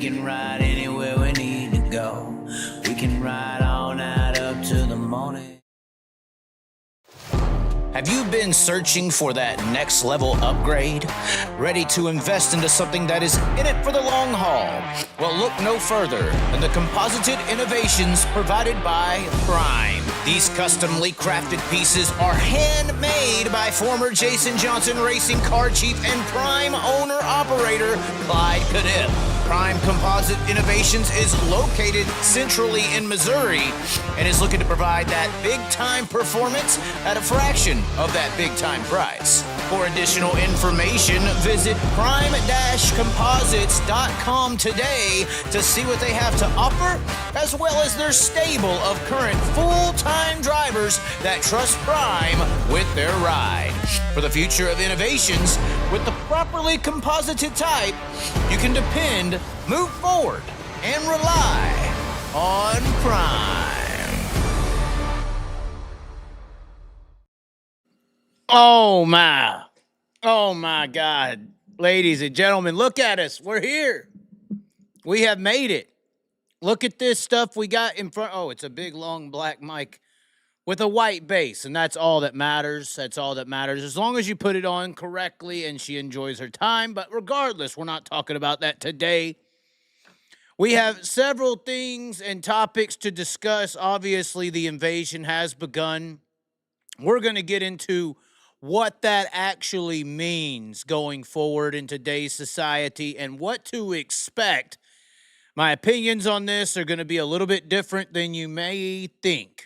can ride anywhere we need to go. We can ride all night up to the morning. Have you been searching for that next level upgrade? Ready to invest into something that is in it for the long haul? Well, look no further than the composited innovations provided by Prime. These customly crafted pieces are handmade by former Jason Johnson Racing car chief and Prime owner-operator Clyde Cadiff. Prime Composite Innovations is located centrally in Missouri and is looking to provide that big-time performance at a fraction of that big-time price. For additional information, visit prime-composites.com today to see what they have to offer, as well as their stable of current full-time drivers that trust Prime with their ride. For the future of innovations, with the properly composited type, you can depend, move forward, and rely on Prime. Oh my God. Ladies and gentlemen, look at us. We're here. We have made it. Look at this stuff we got in front. Oh, it's a big, long black mic with a white bass, and that's all that matters. That's all that matters, as long as you put it on correctly and she enjoys her time. But regardless, we're not talking about that today. We have several things and topics to discuss. Obviously, the invasion has begun. We're going to get into what that actually means going forward in today's society and what to expect. My opinions on this are going to be a little bit different than you may think.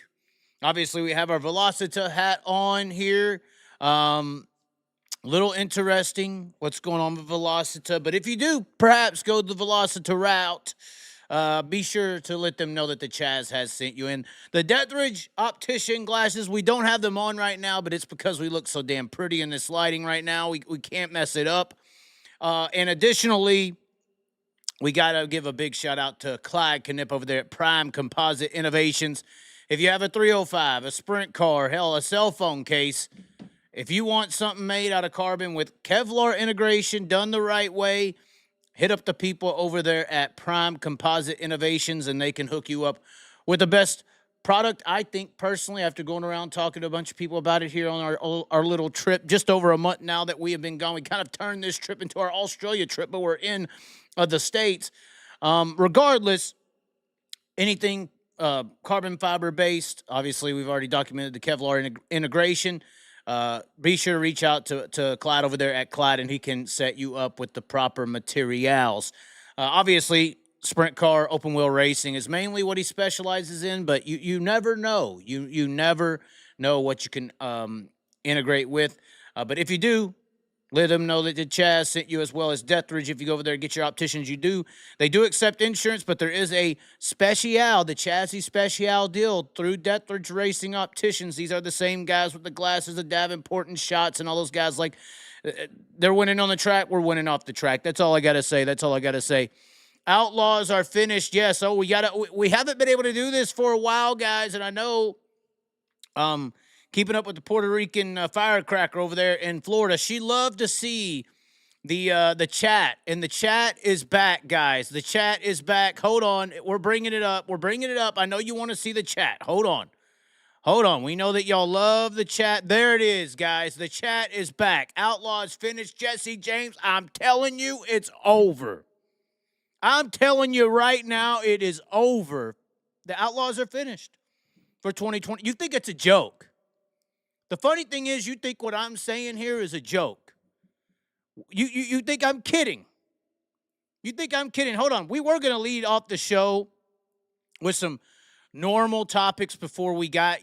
Obviously, we have our Velocita hat on here. Little interesting what's going on with Velocita. But if you do perhaps go the Velocita route, be sure to let them know that the Chaz has sent you in. The DIRTTRACKCHAZ optician glasses, we don't have them on right now, but it's because we look so damn pretty in this lighting right now. We can't mess it up. And additionally, we got to give a big shout out to Clyde Cadiff over there at Prime Composite Innovations. If you have a 305, a sprint car, hell, a cell phone case, if you want something made out of carbon with Kevlar integration done the right way, hit up the people over there at Prime Composite Innovations, and they can hook you up with the best product. I think, personally, after going around talking to a bunch of people about it here on our little trip, just over a month now that we have been gone, we kind of turned this trip into our Australia trip, but we're in the States. Regardless, anything carbon fiber based, obviously we've already documented the Kevlar integration. Be sure to reach out to Clyde over there at Clyde, and he can set you up with the proper materials. Obviously, sprint car, open wheel racing is mainly what he specializes in, but you never know. You never know what you can integrate with. But if you do, let them know that the Chaz sent you, as well as DIRTTRACKCHAZ. If you go over there and get your opticians, they do accept insurance, but there is a special, the Chazzy special deal through DIRTTRACKCHAZ Racing Opticians. These are the same guys with the glasses, the Davenport and Shots, and all those guys. Like, they're winning on the track, we're winning off the track. That's all I got to say. Outlaws are finished. Yes. Oh, we haven't been able to do this for a while, guys, and I know keeping up with the Puerto Rican firecracker over there in Florida, she loved to see the chat, and the chat is back, guys. The chat is back. Hold on, we're bringing it up. I know you want to see the chat. Hold on. We know that y'all love the chat. There it is, guys. The chat is back. Outlaws finished. Jesse James, I'm telling you, it's over. I'm telling you right now, it is over. The Outlaws are finished for 2020. You think it's a joke? The funny thing is, you think what I'm saying here is a joke. You think I'm kidding. You think I'm kidding. Hold on. We were going to lead off the show with some normal topics before we got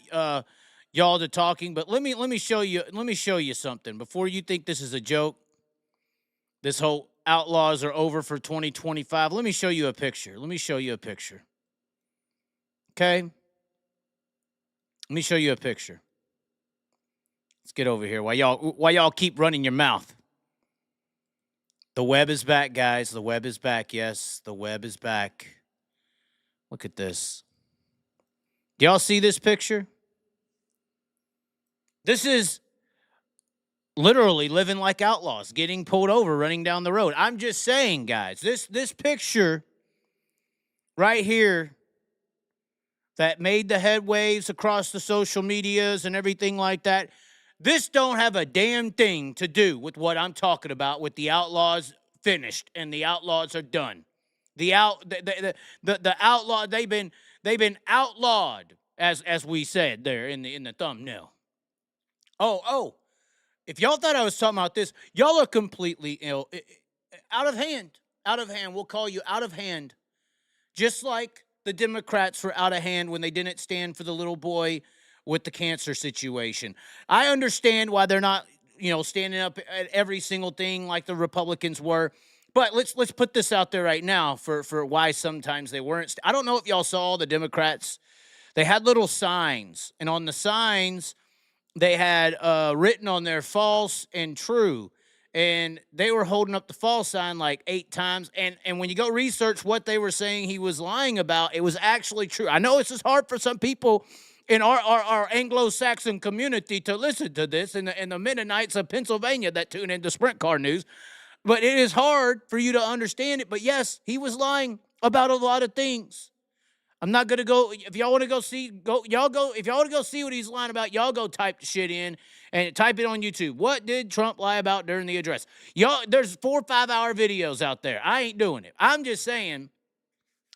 y'all to talking, but let me show you something before you think this is a joke. This whole Outlaws are over for 2025. Let me show you a picture. Okay? Let me show you a picture. Let's get over here. Why y'all keep running your mouth? The web is back, guys. The web is back. Yes, the web is back. Look at this. Do y'all see this picture? This is literally living like outlaws, getting pulled over, running down the road. I'm just saying, guys, this picture right here that made the headwaves across the social medias and everything like that. This don't have a damn thing to do with what I'm talking about with the Outlaws finished and the Outlaws are done. The outlaw they've been outlawed as we said there in the thumbnail. Oh, if y'all thought I was talking about this, y'all are completely out of hand. Out of hand. We'll call you out of hand. Just like the Democrats were out of hand when they didn't stand for the little boy with the cancer situation. I understand why they're not, standing up at every single thing like the Republicans were. But let's put this out there right now for why sometimes they weren't. I don't know if y'all saw the Democrats. They had little signs, and on the signs they had written on there false and true. And they were holding up the false sign like 8 times. And when you go research what they were saying he was lying about, it was actually true. I know it's just hard for some people in our Anglo-Saxon community to listen to this, and the Mennonites of Pennsylvania that tune into Sprint Car News. But it is hard for you to understand it. But yes, he was lying about a lot of things. I'm not gonna go. If y'all want to go see, y'all go. If y'all want to go see what he's lying about, y'all go type the shit in and type it on YouTube. What did Trump lie about during the address? Y'all, there's 4 or 5 hour videos out there. I ain't doing it. I'm just saying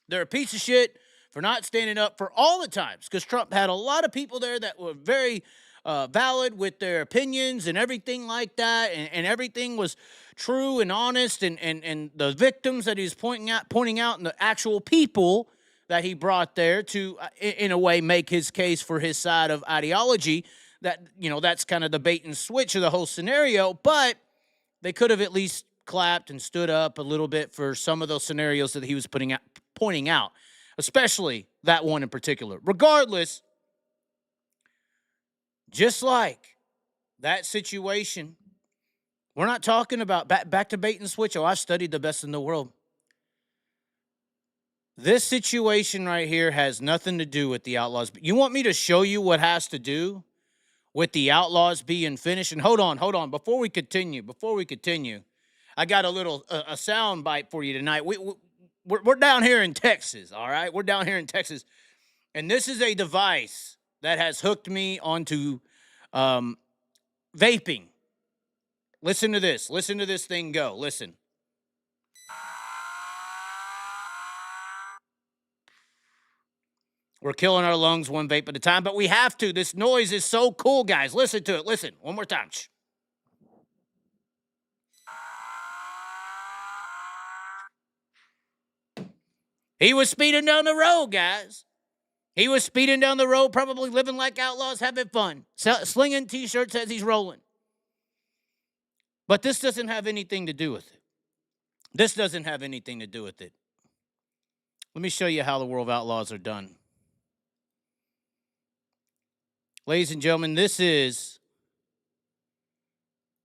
they're a piece of shit for not standing up for all the times, because Trump had a lot of people there that were very valid with their opinions and everything like that, and everything was true and honest, and the victims that he was pointing out, and the actual people that he brought there to, in a way, make his case for his side of ideology. That, that's kind of the bait and switch of the whole scenario. But they could have at least clapped and stood up a little bit for some of those scenarios that he was pointing out, especially that one in particular. Regardless, just like that situation, we're not talking about back to bait and switch. Oh, I've studied the best in the world. This situation right here has nothing to do with the Outlaws. You want me to show you what has to do with the Outlaws being finished? And hold on. Before we continue, I got a little a sound bite for you tonight. We're down here in Texas, all right? We're down here in Texas. And this is a device that has hooked me onto vaping. Listen to this. Listen to this thing go. Listen. We're killing our lungs one vape at a time, but we have to. This noise is so cool, guys. Listen to it. Listen. One more time. Shh. He was speeding down the road, guys. He was speeding down the road, probably living like outlaws, having fun, slinging T-shirts as he's rolling. But this doesn't have anything to do with it. This doesn't have anything to do with it. Let me show you how the World of Outlaws are done. Ladies and gentlemen, this is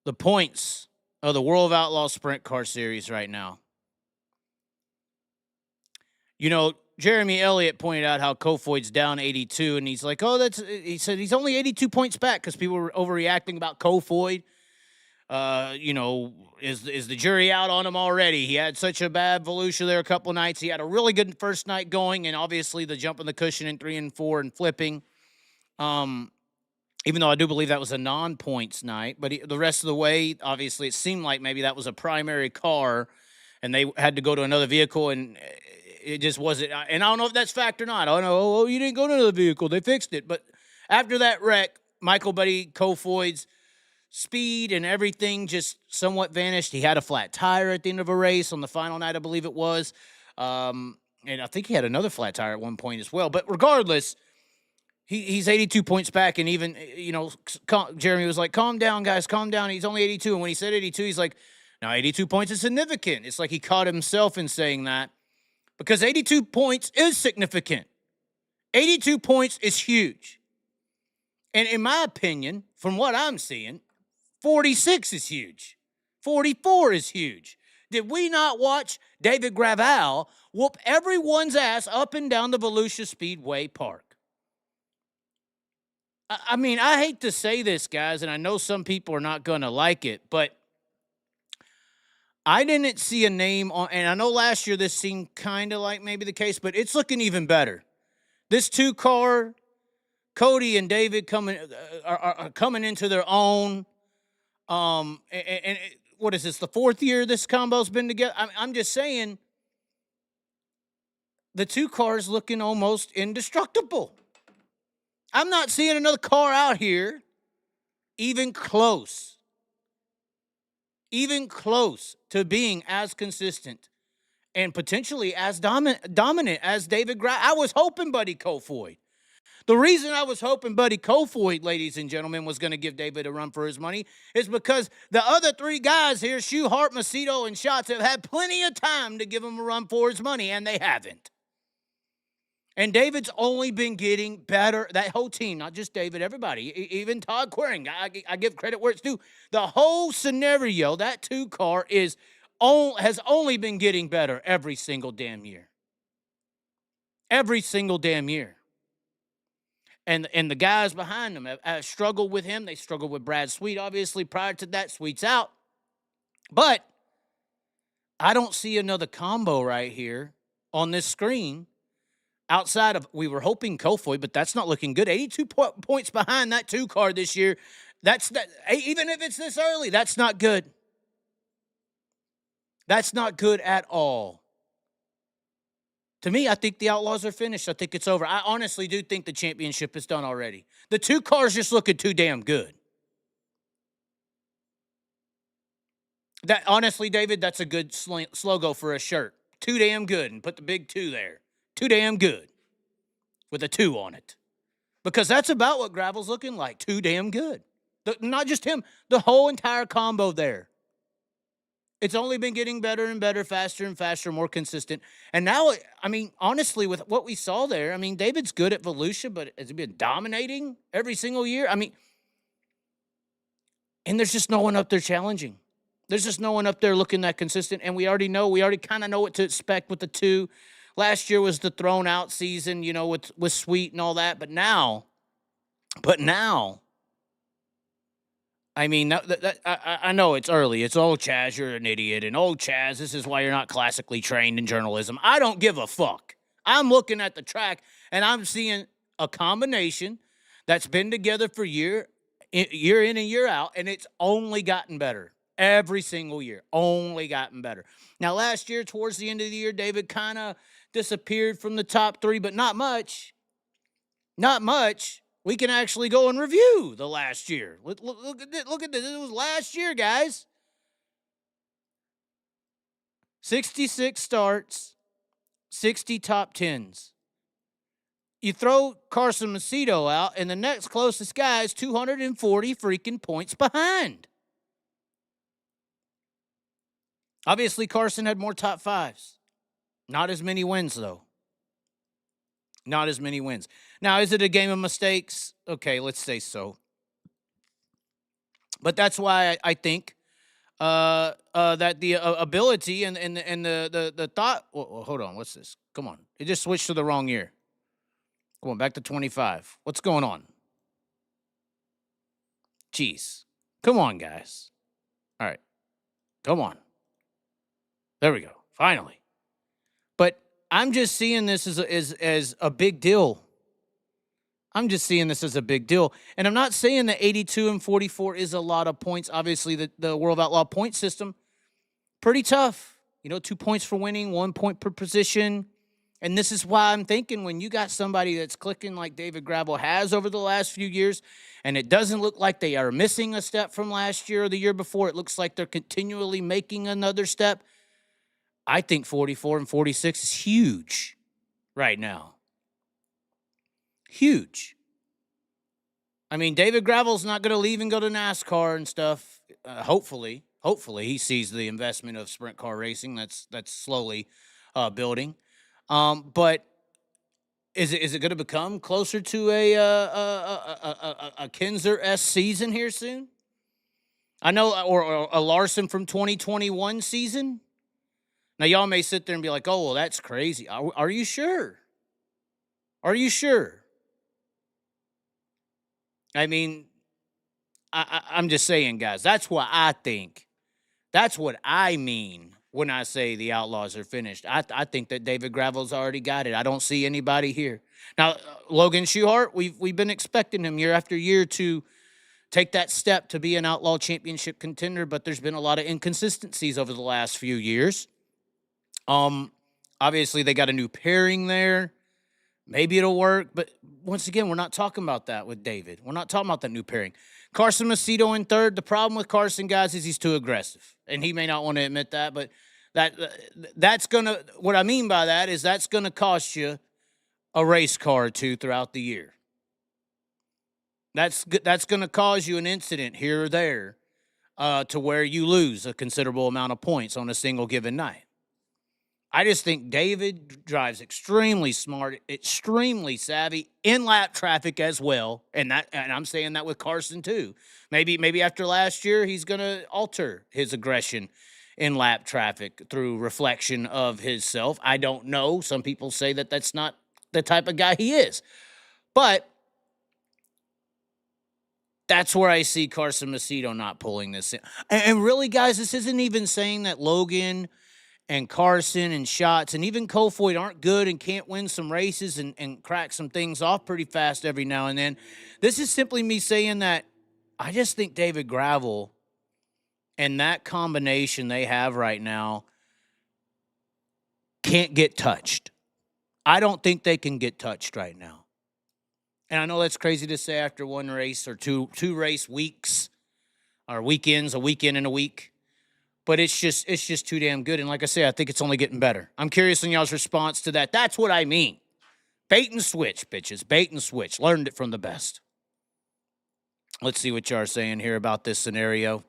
the points of the World of Outlaws Sprint Car Series right now. Jeremy Elliott pointed out how Kofoid's down 82, and he's like, he said he's only 82 points back because people were overreacting about Kofoid. Is the jury out on him already? He had such a bad Volusia there a couple of nights. He had a really good first night going, and obviously the jump in the cushion in 3 and 4 and flipping. Even though I do believe that was a non-points night, but the rest of the way, obviously, it seemed like maybe that was a primary car, and they had to go to another vehicle, and it just wasn't. And I don't know if that's fact or not. I don't know. Oh, you didn't go to another vehicle. They fixed it. But after that wreck, Michael Buddy Kofoid's speed and everything just somewhat vanished. He had a flat tire at the end of a race on the final night, I believe it was. And I think he had another flat tire at one point as well. But regardless, he's 82 points back. And even, Jeremy was like, calm down, guys, calm down. He's only 82. And when he said 82, he's like, no, 82 points is significant. It's like he caught himself in saying that, because 82 points is significant. 82 points is huge. And in my opinion, from what I'm seeing, 46 is huge. 44 is huge. Did we not watch David Gravel whoop everyone's ass up and down the Volusia Speedway Park? I mean, I hate to say this, guys, and I know some people are not going to like it, but I didn't see a name on, and I know last year this seemed kind of like maybe the case, but it's looking even better. This 2-car, Cody and David are coming into their own. What is this? The 4th year this combo's been together. I'm just saying, the 2 cars looking almost indestructible. I'm not seeing another car out here even close to being as consistent and potentially as dominant as David Gravel. I was hoping Buddy Kofoid. The reason I was hoping Buddy Kofoid, ladies and gentlemen, was going to give David a run for his money is because the other 3 guys here, Schuhart, Macedo, and Schatz, have had plenty of time to give him a run for his money, and they haven't. And David's only been getting better. That whole team, not just David, everybody, even Todd Quering. I give credit where it's due. The whole scenario, that 2-car has only been getting better every single damn year. Every single damn year. And the guys behind them have struggled with him. They struggled with Brad Sweet, obviously. Prior to that, Sweet's out. But I don't see another combo right here on this screen. Outside of, we were hoping Kofoid, but that's not looking good. 82 points behind that 2-car this year. Even if it's this early, that's not good. That's not good at all. To me, I think the Outlaws are finished. I think it's over. I honestly do think the championship is done already. The 2 cars just looking too damn good. That honestly, David, that's a good slogan for a shirt. Too damn good, and put the big 2 there. Too damn good with a 2 on it. Because that's about what Gravel's looking like. Too damn good. Not just him, the whole entire combo there. It's only been getting better and better, faster and faster, more consistent. And now, I mean, honestly, with what we saw there, I mean, David's good at Volusia, but has he been dominating every single year? I mean, and there's just no one up there challenging. There's just no one up there looking that consistent. And we already kind of know what to expect with the 2. Last year was the thrown out season, you know, with Sweet and all that. But now, I mean, I know it's early. It's, oh, Chaz, you're an idiot. And, oh, Chaz, this is why you're not classically trained in journalism. I don't give a fuck. I'm looking at the track, and I'm seeing a combination that's been together for year in and year out, and it's only gotten better. Every single year, only gotten better. Now, last year, towards the end of the year, David kind of disappeared from the top 3, but not much. Not much. We can actually go and review the last year. Look at this. Look at this. It was last year, guys. 66 starts, 60 top 10s. You throw Carson Macedo out, and the next closest guy is 240 freaking points behind. Obviously, Carson had more top 5s. Not as many wins, though. Not as many wins. Now, is it a game of mistakes? Okay, let's say so. But that's why I think that the ability and the thought. Well, hold on, what's this? Come on, it just switched to the wrong year. Come on, back to 25. What's going on? Jeez, come on, guys. All right, come on. There we go. Finally. But I'm just seeing this as a big deal. I'm just seeing this as a big deal. And I'm not saying that 82 and 44 is a lot of points. Obviously, the World Outlaw point system, pretty tough. You know, 2 points for winning, 1 point per position. And this is why I'm thinking when you got somebody that's clicking like David Gravel has over the last few years, and it doesn't look like they are missing a step from last year or the year before. It looks like they're continually making another step. I think 44 and 46 is huge right now. Huge. I mean, David Gravel's not going to leave and go to NASCAR and stuff. Hopefully he sees the investment of sprint car racing that's slowly building. But is it going to become closer to a Kinzer-esque season here soon? I know, or a Larson from 2021 season. Now, y'all may sit there and be like, oh, well, that's crazy. Are you sure? Are you sure? I mean, I'm just saying, guys, that's why I think That's what I mean when I say the Outlaws are finished. I think that David Gravel's already got it. I don't see anybody here. Now, Logan Schuchart, we've been expecting him year after year to take that step to be an Outlaw championship contender, but there's been a lot of inconsistencies over the last few years. Obviously they got a new pairing there. Maybe it'll work, but once again, we're not talking about that with David. We're not talking about that new pairing. Carson Macedo in third. The problem with Carson, guys, is he's too aggressive, and he may not want to admit that, but that's gonna. What I mean by that is that's gonna cost you a race car or two throughout the year. That's gonna cause you an incident here or there to where you lose a considerable amount of points on a single given night. I just think David drives extremely smart, extremely savvy in lap traffic as well, and I'm saying that with Carson too. Maybe after last year, he's going to alter his aggression in lap traffic through reflection of himself. I don't know. Some people say that that's not the type of guy he is, but that's where I see Carson Macedo not pulling this in. And really, guys, this isn't even saying that Logan and Carson and Schatz and even Kofoid aren't good and can't win some races and crack some things off pretty fast every now and then. This is simply me saying that I just think David Gravel and that combination they have right now can't get touched. I don't think they can get touched right now. And I know that's crazy to say after one race or two race weeks or weekends, a weekend and a week. But it's just too damn good. And like I say, I think it's only getting better. I'm curious on y'all's response to that. That's what I mean. Bait and switch, bitches. Bait and switch. Learned it from the best. Let's see what y'all are saying here about this scenario.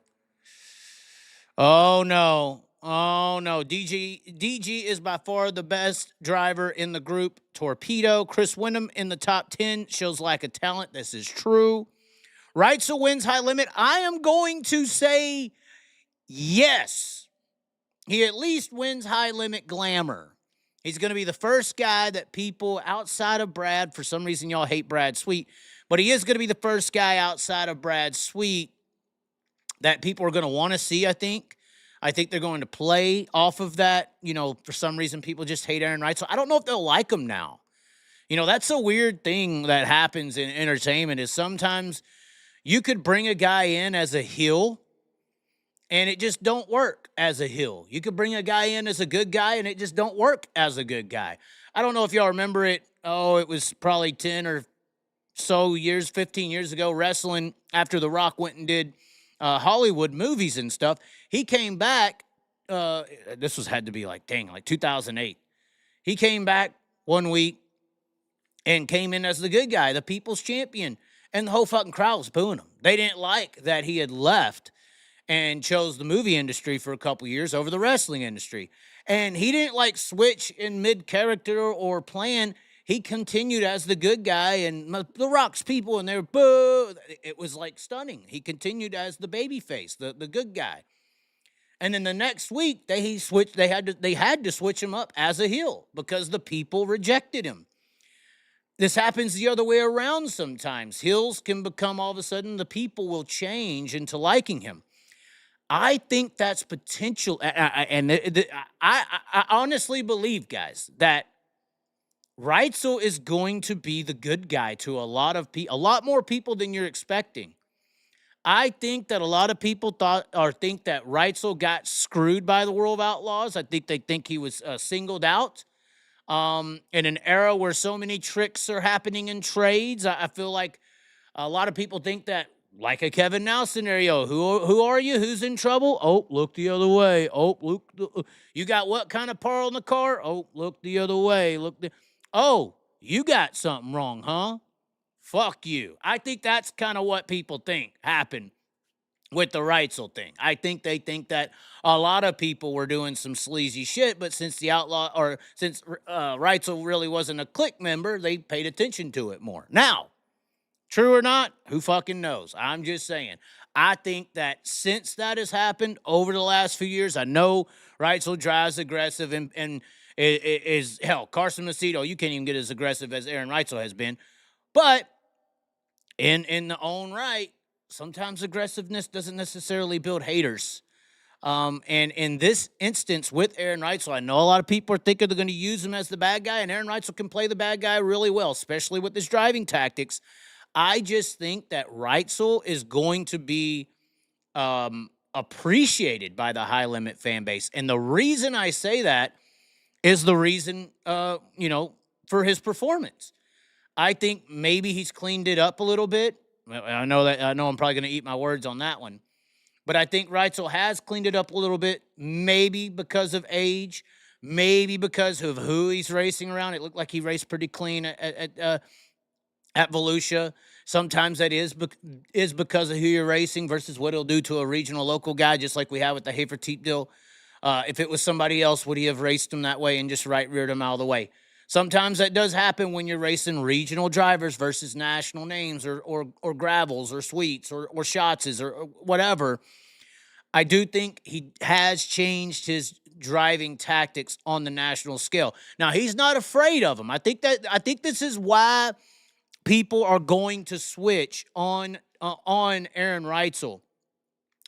Oh, no. Oh, no. DG is by far the best driver in the group. Torpedo. Chris Wyndham in the top 10 shows lack of talent. This is true. Reutzel wins high limit. I am going to say yes. He at least wins high limit glamour. He's going to be the first guy that people outside of Brad, for some reason y'all hate Brad Sweet, but he is going to be the first guy outside of Brad Sweet that people are going to want to see, I think. I think they're going to play off of that. You know, for some reason, people just hate Aaron Reutzel. I don't know if they'll like him now. You know, that's a weird thing that happens in entertainment is sometimes you could bring a guy in as a heel and it just don't work as a heel. You could bring a guy in as a good guy, and it just don't work as a good guy. I don't know if y'all remember it. Oh, it was probably 10 or so years, 15 years ago, wrestling after The Rock went and did Hollywood movies and stuff. He came back. This had to be like 2008. He came back one week and came in as the good guy, the people's champion, and the whole fucking crowd was booing him. They didn't like that he had left and chose the movie industry for a couple years over the wrestling industry. And he didn't switch in mid-character or plan. He continued as the good guy, and The Rock's people, and they were boo. It was stunning. He continued as the baby face, the good guy. And then the next week, they switched. They had to switch him up as a heel because the people rejected him. This happens the other way around sometimes. Heels can become, all of a sudden, the people will change into liking him. I think that's potential, and I honestly believe, guys, that Reutzel is going to be the good guy to a lot more people than you're expecting. I think that a lot of people think that Reutzel got screwed by the World of Outlaws. I think they think he was singled out. In an era where so many tricks are happening in trades, I feel like a lot of people think that, like a Kevin Now scenario, who are you? Who's in trouble? Oh, look the other way. Oh, look, you got what kind of pearl in the car? Oh, look the other way. Oh, you got something wrong, huh? Fuck you. I think that's kind of what people think happened with the Reutzel thing. I think they think that a lot of people were doing some sleazy shit, but since Reutzel really wasn't a clique member, they paid attention to it more. Now, true or not, who fucking knows? I'm just saying. I think that since that has happened over the last few years, I know Reutzel drives aggressive and is hell, Carson Macedo, you can't even get as aggressive as Aaron Reutzel has been. But in the own right, sometimes aggressiveness doesn't necessarily build haters. And in this instance with Aaron Reutzel, I know a lot of people are thinking they're going to use him as the bad guy, and Aaron Reutzel can play the bad guy really well, especially with his driving tactics. I just think that Reutzel is going to be appreciated by the high limit fan base. And the reason I say that is the reason, for his performance. I think maybe he's cleaned it up a little bit. I know I'm probably going to eat my words on that one. But I think Reutzel has cleaned it up a little bit, maybe because of age, maybe because of who he's racing around. It looked like he raced pretty clean at Volusia. Sometimes that is because of who you're racing versus what he'll do to a regional local guy, just like we have with the Hafer-Teep deal. If it was somebody else, would he have raced him that way and just reared him out of the way? Sometimes that does happen when you're racing regional drivers versus national names or gravels or sweets or Schatzes or whatever. I do think he has changed his driving tactics on the national scale. Now, he's not afraid of them. I think this is why people are going to switch on Aaron Reutzel.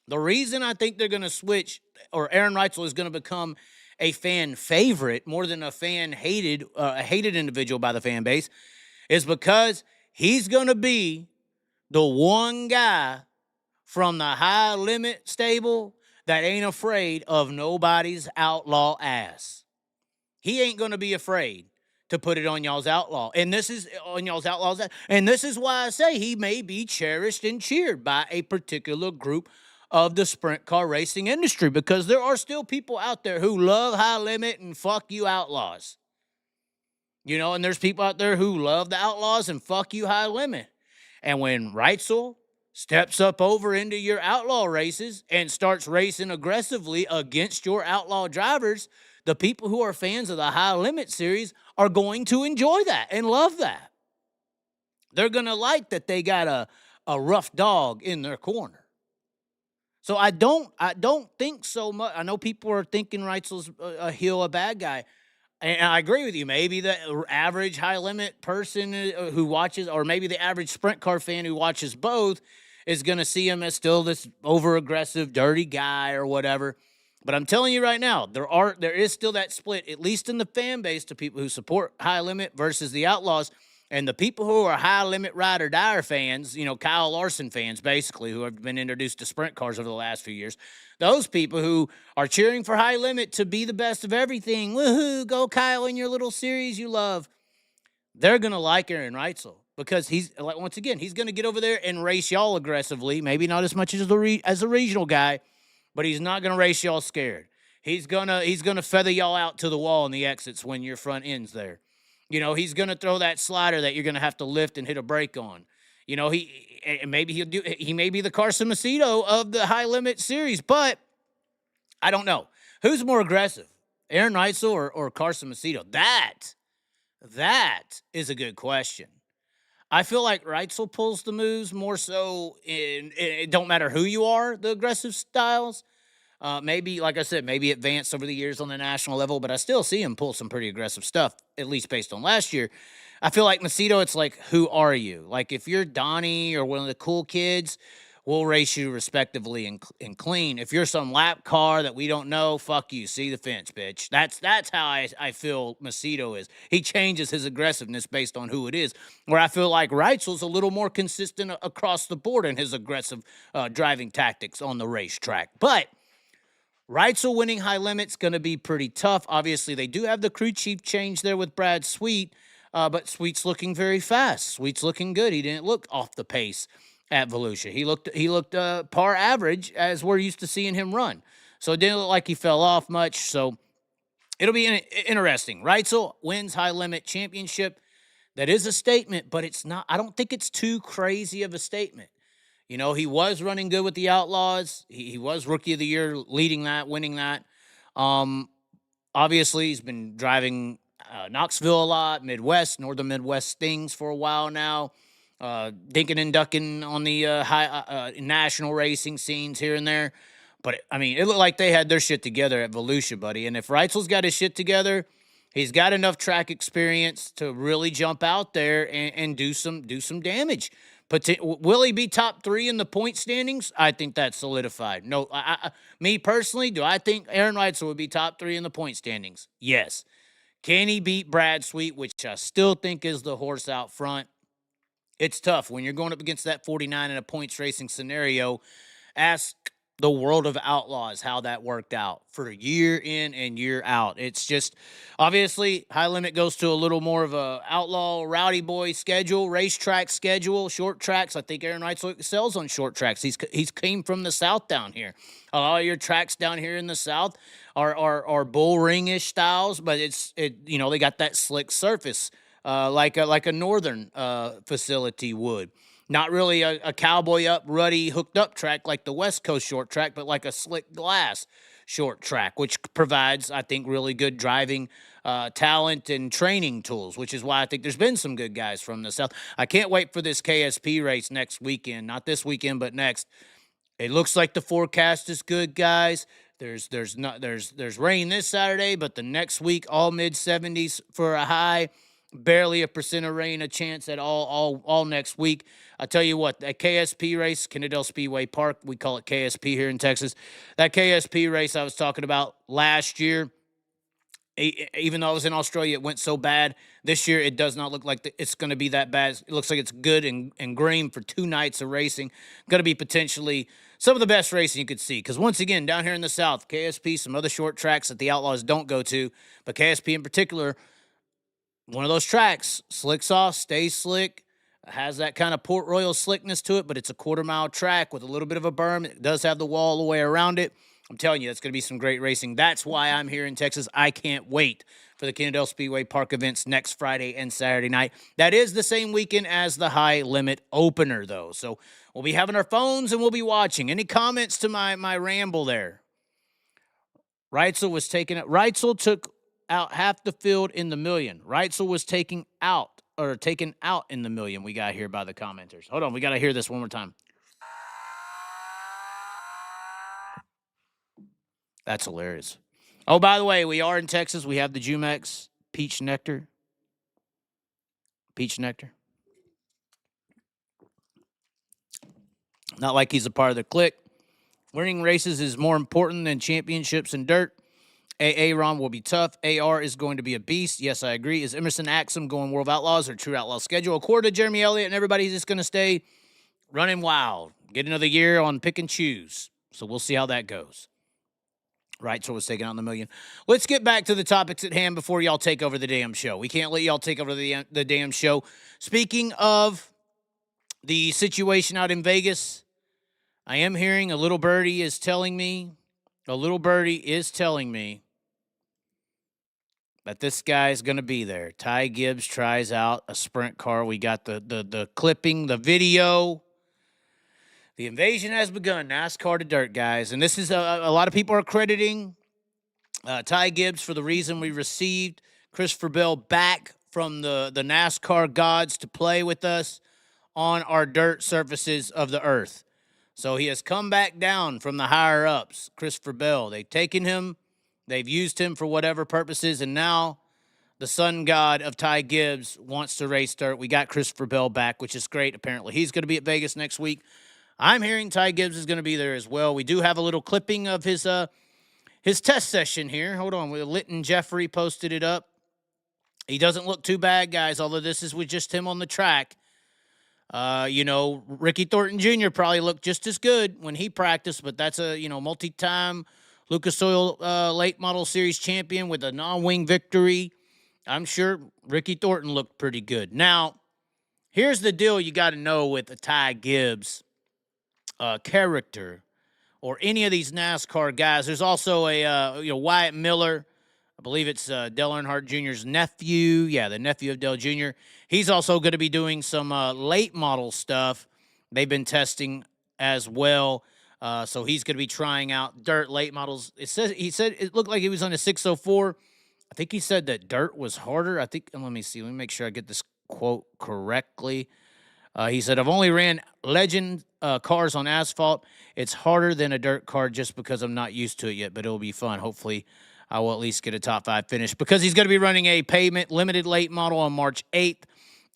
The reason I think they're going to switch, or Aaron Reutzel is going to become a fan favorite more than a hated individual by the fan base, is because he's going to be the one guy from the high limit stable that ain't afraid of nobody's outlaw ass. He ain't going to be afraid to put it on y'all's outlaw. And this is on y'all's outlaws. And this is why I say he may be cherished and cheered by a particular group of the sprint car racing industry, because there are still people out there who love high limit and fuck you outlaws. And there's people out there who love the outlaws and fuck you high limit. And when Reutzel steps up over into your outlaw races and starts racing aggressively against your outlaw drivers, the people who are fans of the high limit series are going to enjoy that and love that. They're going to like that they got a rough dog in their corner. So I don't think so much. I know people are thinking Reutzel's a heel, a bad guy. And I agree with you. Maybe the average high limit person who watches, or maybe the average sprint car fan who watches both, is going to see him as still this over-aggressive, dirty guy or whatever. But I'm telling you right now, there is still that split, at least in the fan base, to people who support high limit versus the outlaws. And the people who are high limit ride or die fans, Kyle Larson fans, basically, who have been introduced to sprint cars over the last few years, those people who are cheering for high limit to be the best of everything, woohoo, go Kyle in your little series you love, they're going to like Aaron Reutzel, because he's, once again, he's going to get over there and race y'all aggressively, maybe not as much as a regional guy, but he's not going to race y'all scared. He's gonna feather y'all out to the wall in the exits when your front end's there. He's going to throw that slider that you're going to have to lift and hit a brake on. He may be the Carson Macedo of the high limit series, but I don't know. Who's more aggressive, Aaron Reutzel or Carson Macedo? That is a good question. I feel like Reutzel pulls the moves more so it don't matter who you are, the aggressive styles. Maybe, like I said, maybe advanced over the years on the national level, but I still see him pull some pretty aggressive stuff, at least based on last year. I feel like Macedo, it's like, who are you? Like, if you're Donnie or one of the cool kids, we'll race you respectively and clean. If you're some lap car that we don't know, fuck you. See the fence, bitch. That's how I feel Macedo is. He changes his aggressiveness based on who it is, where I feel like Reutzel's a little more consistent across the board in his aggressive driving tactics on the racetrack. But Reutzel winning high limit's going to be pretty tough. Obviously, they do have the crew chief change there with Brad Sweet, but Sweet's looking very fast. Sweet's looking good. He didn't look off the pace at Volusia. He looked par average, as we're used to seeing him run. So it didn't look like he fell off much. So it'll be interesting. Reutzel wins high limit championship. That is a statement, but it's not. I don't think it's too crazy of a statement. He was running good with the Outlaws. He was Rookie of the Year, leading that, winning that. Obviously, he's been driving Knoxville a lot, Northern Midwest things for a while now. Dinking and ducking on the high national racing scenes here and there. But, it looked like they had their shit together at Volusia, buddy. And if Reutzel's got his shit together, he's got enough track experience to really jump out there and do some damage. Will he be top 3 in the point standings? I think that's solidified. No, me personally, do I think Aaron Reutzel would be top 3 in the point standings? Yes. Can he beat Brad Sweet, which I still think is the horse out front? It's tough when you're going up against that 49 in a points racing scenario. Ask the world of Outlaws how that worked out for year in and year out. It's just, obviously, High Limit goes to a little more of a outlaw, rowdy boy schedule, racetrack schedule, short tracks. I think Aaron Reutzel excels on short tracks. He's came from the South down here. A lot of your tracks down here in the South are bull ring-ish styles, but they got that slick surface like a northern facility would. Not really a cowboy up, ruddy, hooked up track like the West Coast short track, but like a slick glass short track, which provides, I think, really good driving talent and training tools, which is why I think there's been some good guys from the South. I can't wait for this KSP race next weekend. Not this weekend, but next. It looks like the forecast is good, guys. There's rain this Saturday, but the next week, all mid-70s for a high. Barely a percent of rain, a chance at all next week. I tell you what, that KSP race, Kennedale Speedway Park, we call it KSP here in Texas. That KSP race I was talking about last year, even though I was in Australia, it went so bad. This year, it does not look like it's going to be that bad. It looks like it's good and green for 2 nights of racing. Going to be potentially some of the best racing you could see. Because once again, down here in the South, KSP, some other short tracks that the Outlaws don't go to, but KSP in particular, one of those tracks, slicks off, stays slick, has that kind of Port Royal slickness to it, but it's a quarter-mile track with a little bit of a berm. It does have the wall all the way around it. I'm telling you, that's going to be some great racing. That's why I'm here in Texas. I can't wait for the Kennedale Speedway Park events next Friday and Saturday night. That is the same weekend as the High Limit opener, though. So we'll be having our phones and we'll be watching. Any comments to my ramble there? Reutzel took out half the field in the million. Reutzel was taken out in the million, we got here by the commenters. Hold on, we got to hear this one more time. That's hilarious. Oh, by the way, we are in Texas. We have the Jumex Peach Nectar. Not like he's a part of the clique. Winning races is more important than championships and dirt. Ron will be tough. AR is going to be a beast. Yes, I agree. Is Emerson Axum going World of Outlaws or True Outlaw schedule? According to Jeremy Elliott and everybody, he's just going to stay running wild. Get another year on pick and choose. So we'll see how that goes. Right, so was taken out in the million. Let's get back to the topics at hand before y'all take over the damn show. We can't let y'all take over the damn show. Speaking of the situation out in Vegas, I am hearing a little birdie is telling me that this guy's going to be there. Ty Gibbs tries out a sprint car. We got the clipping, the video. The invasion has begun. NASCAR to dirt, guys. And this is a lot of people are crediting Ty Gibbs for the reason we received Christopher Bell back from the NASCAR gods to play with us on our dirt surfaces of the earth. So he has come back down from the higher-ups, Christopher Bell. They've taken him. They've used him for whatever purposes, and now the sun god of Ty Gibbs wants to race dirt. We got Christopher Bell back, which is great, apparently. He's going to be at Vegas next week. I'm hearing Ty Gibbs is going to be there as well. We do have a little clipping of his test session here. Hold on. Litton Jeffrey posted it up. He doesn't look too bad, guys, although this is with just him on the track. Ricky Thornton Jr. probably looked just as good when he practiced, but that's a, multi-time Lucas Oil late model series champion with a non-wing victory. I'm sure Ricky Thornton looked pretty good. Now, here's the deal you got to know with a Ty Gibbs character or any of these NASCAR guys. There's also a Wyatt Miller. I believe it's Dale Earnhardt Jr.'s nephew. Yeah, the nephew of Dale Jr. He's also going to be doing some late model stuff. They've been testing as well. So he's going to be trying out dirt late models. He said it looked like he was on a 604. I think he said that dirt was harder. Let me make sure I get this quote correctly. He said, I've only ran legend cars on asphalt. It's harder than a dirt car just because I'm not used to it yet, but it'll be fun. Hopefully, I will at least get a top 5 finish because he's going to be running a pavement limited late model on March 8th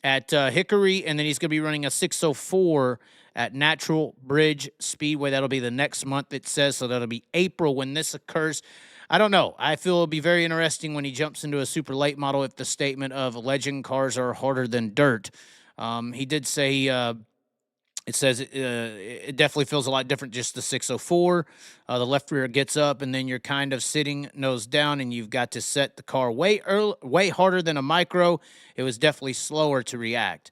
at Hickory, and then he's going to be running a 6:04 at Natural Bridge Speedway. That'll be the next month, it says, so that'll be April when this occurs. I don't know. I feel it'll be very interesting when he jumps into a super late model if the statement of legend cars are harder than dirt. He did say it says it definitely feels a lot different, just the 6:04. The left rear gets up, and then you're kind of sitting nose down, and you've got to set the car way harder than a micro. It was definitely slower to react.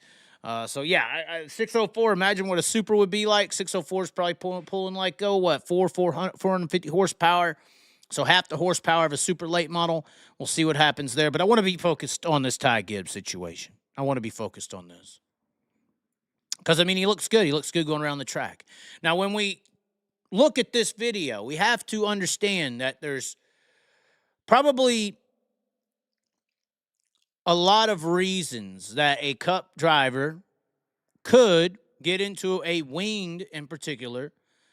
So, yeah, 6:04, imagine what a super would be like. 6:04 is probably pulling like, 450 horsepower. So half the horsepower of a super late model. We'll see what happens there. But I want to be focused on this Ty Gibbs situation. I want to be focused on this. Because, I mean, he looks good. He looks good going around the track. Now, when we look at this video, we have to understand that there's probably a lot of reasons that a Cup driver could get into a winged, in particular,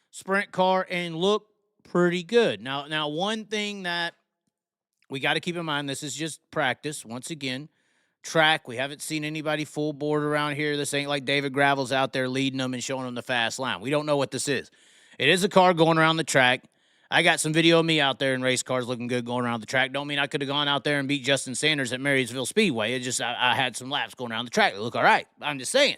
sprint car and look pretty good. Now, one thing that we got to keep in mind, this is just practice. Once again, track. We haven't seen anybody full board around here. This ain't like David Gravel's out there leading them and showing them the fast line. We don't know what this is. It is a car going around the track. I got some video of me out there in race cars looking good going around the track. Don't mean I could have gone out there and beat Justin Sanders at Marysville Speedway. It just I had some laps going around the track. They look all right. I'm just saying.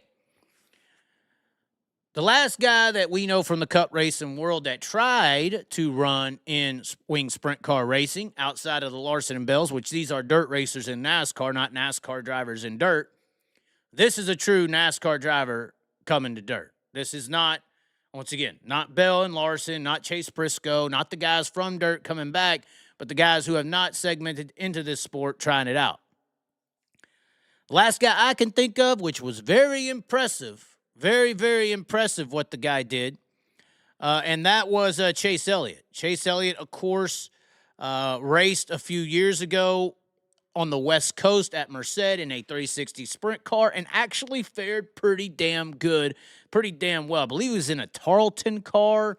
The last guy that we know from the Cup racing world that tried to run in wing sprint car racing outside of the Larson and Bells, which these are dirt racers in NASCAR, not NASCAR drivers in dirt. This is a true NASCAR driver coming to dirt. This is not, once again, not Bell and Larson, not Chase Briscoe, not the guys from dirt coming back, but the guys who have not segmented into this sport trying it out. The last guy I can think of, which was very impressive, very, very impressive what the guy did. And that was Chase Elliott. Chase Elliott, of course, raced a few years ago on the West Coast at Merced in a 360 sprint car and actually fared pretty damn good, pretty damn well. I believe he was in a Tarleton car,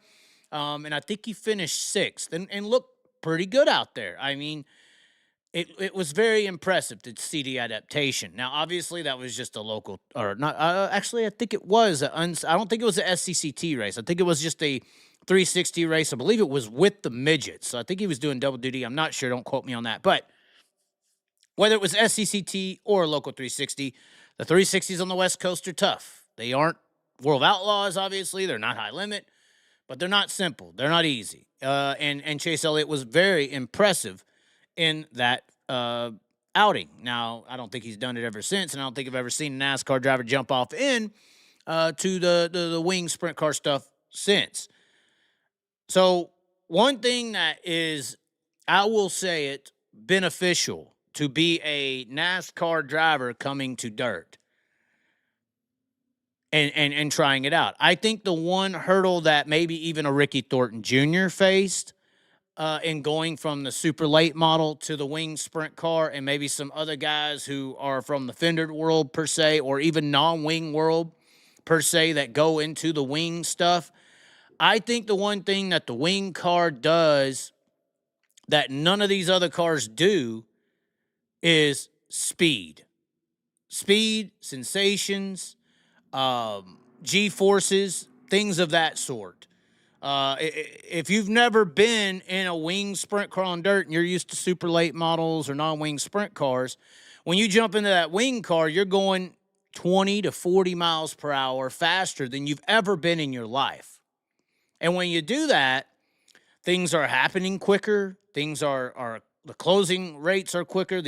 and I think he finished sixth and looked pretty good out there. I mean, it was very impressive to see the adaptation. Now, obviously, that was just a local, or not. Actually, I think it was I don't think it was a SCCT race. I think it was just a 360 race. I believe it was with the midgets. So I think he was doing double duty. I'm not sure. Don't quote me on that. But whether it was SCCT or a local 360, the 360s on the West Coast are tough. They aren't World Outlaws, obviously. They're not high limit, but they're not simple. They're not easy. And Chase Elliott was very impressive in that outing. Now, I don't think he's done it ever since, and I don't think I've ever seen a NASCAR driver jump off in to the wing sprint car stuff since. So one thing that is, I will say it, beneficial to be a NASCAR driver coming to dirt and trying it out. I think the one hurdle that maybe even a Ricky Thornton Jr. faced in going from the super late model to the wing sprint car, and maybe some other guys who are from the fendered world per se, or even non-wing world per se, that go into the wing stuff. I think the one thing that the wing car does that none of these other cars do is speed. Speed, sensations, G-forces, things of that sort. If you've never been in a wing sprint car on dirt and you're used to super late models or non-wing sprint cars, when you jump into that wing car, you're going 20 to 40 miles per hour faster than you've ever been in your life. And when you do that, things are happening quicker. Things are the closing rates are quicker.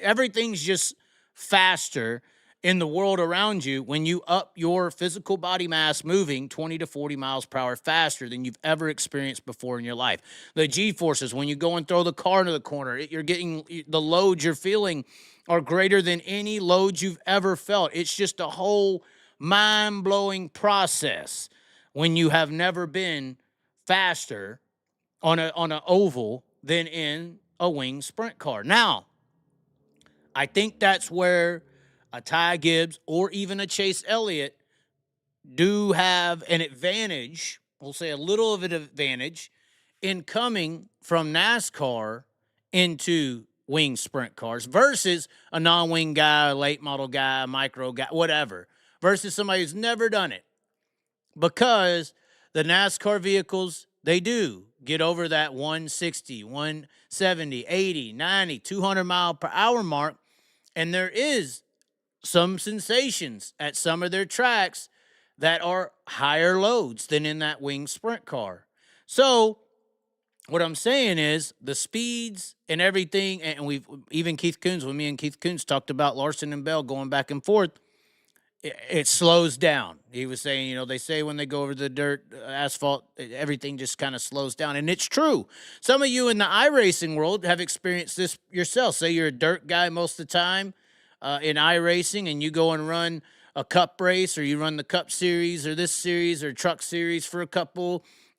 Everything's just faster in the world around you when you up your physical body mass moving 20 to 40 miles per hour faster than you've ever experienced before in your life. The G-forces, when you go and throw the car into the corner, you're getting the loads you're feeling are greater than any loads you've ever felt. It's just a whole mind-blowing process when you have never been faster on an oval than in a wing sprint car. Now, I think that's where a Ty Gibbs or even a Chase Elliott do have an advantage, we'll say a little of an advantage, in coming from NASCAR into wing sprint cars versus a non-wing guy, a late model guy, a micro guy, whatever, versus somebody who's never done it. Because the NASCAR vehicles, they do get over that 160, 170, 80, 90, 200 mile per hour mark. And there is some sensations at some of their tracks that are higher loads than in that wing sprint car. So what I'm saying is the speeds and everything, and we've even Keith Coons, when me and Keith Coons talked about Larson and Bell going back and forth, it slows down. He was saying, you know, they say when they go over the dirt, asphalt, everything just kind of slows down. And it's true. Some of you in the iRacing world have experienced this yourself. Say you're a dirt guy most of the time in iRacing, and you go and run a cup race, or you run the cup series or this series or truck series for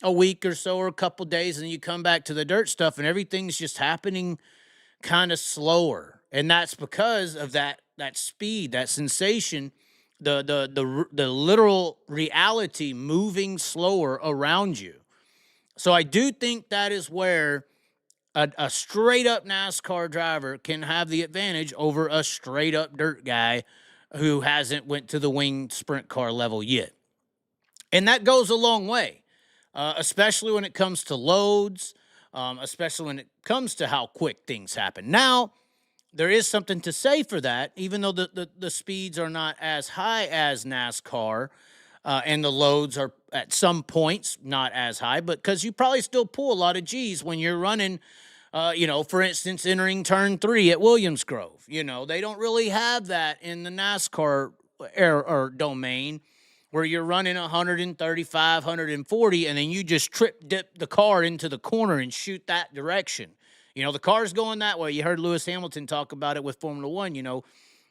a week or so or a couple days, and you come back to the dirt stuff and everything's just happening kind of slower. And that's because of that speed, that sensation, the literal reality moving slower around you. So I do think that is where a straight up NASCAR driver can have the advantage over a straight up dirt guy who hasn't went to the wing sprint car level yet. And that goes a long way, especially when it comes to loads, especially when it comes to how quick things happen. Now, there is something to say for that, even though the speeds are not as high as NASCAR, and the loads are at some points not as high, but because you probably still pull a lot of G's when you're running, for instance, entering turn 3 at Williams Grove. You know, they don't really have that in the NASCAR or domain where you're running 135, 140, and then you just dip the car into the corner and shoot that direction. You know, the car's going that way. You heard Lewis Hamilton talk about it with Formula One. You know,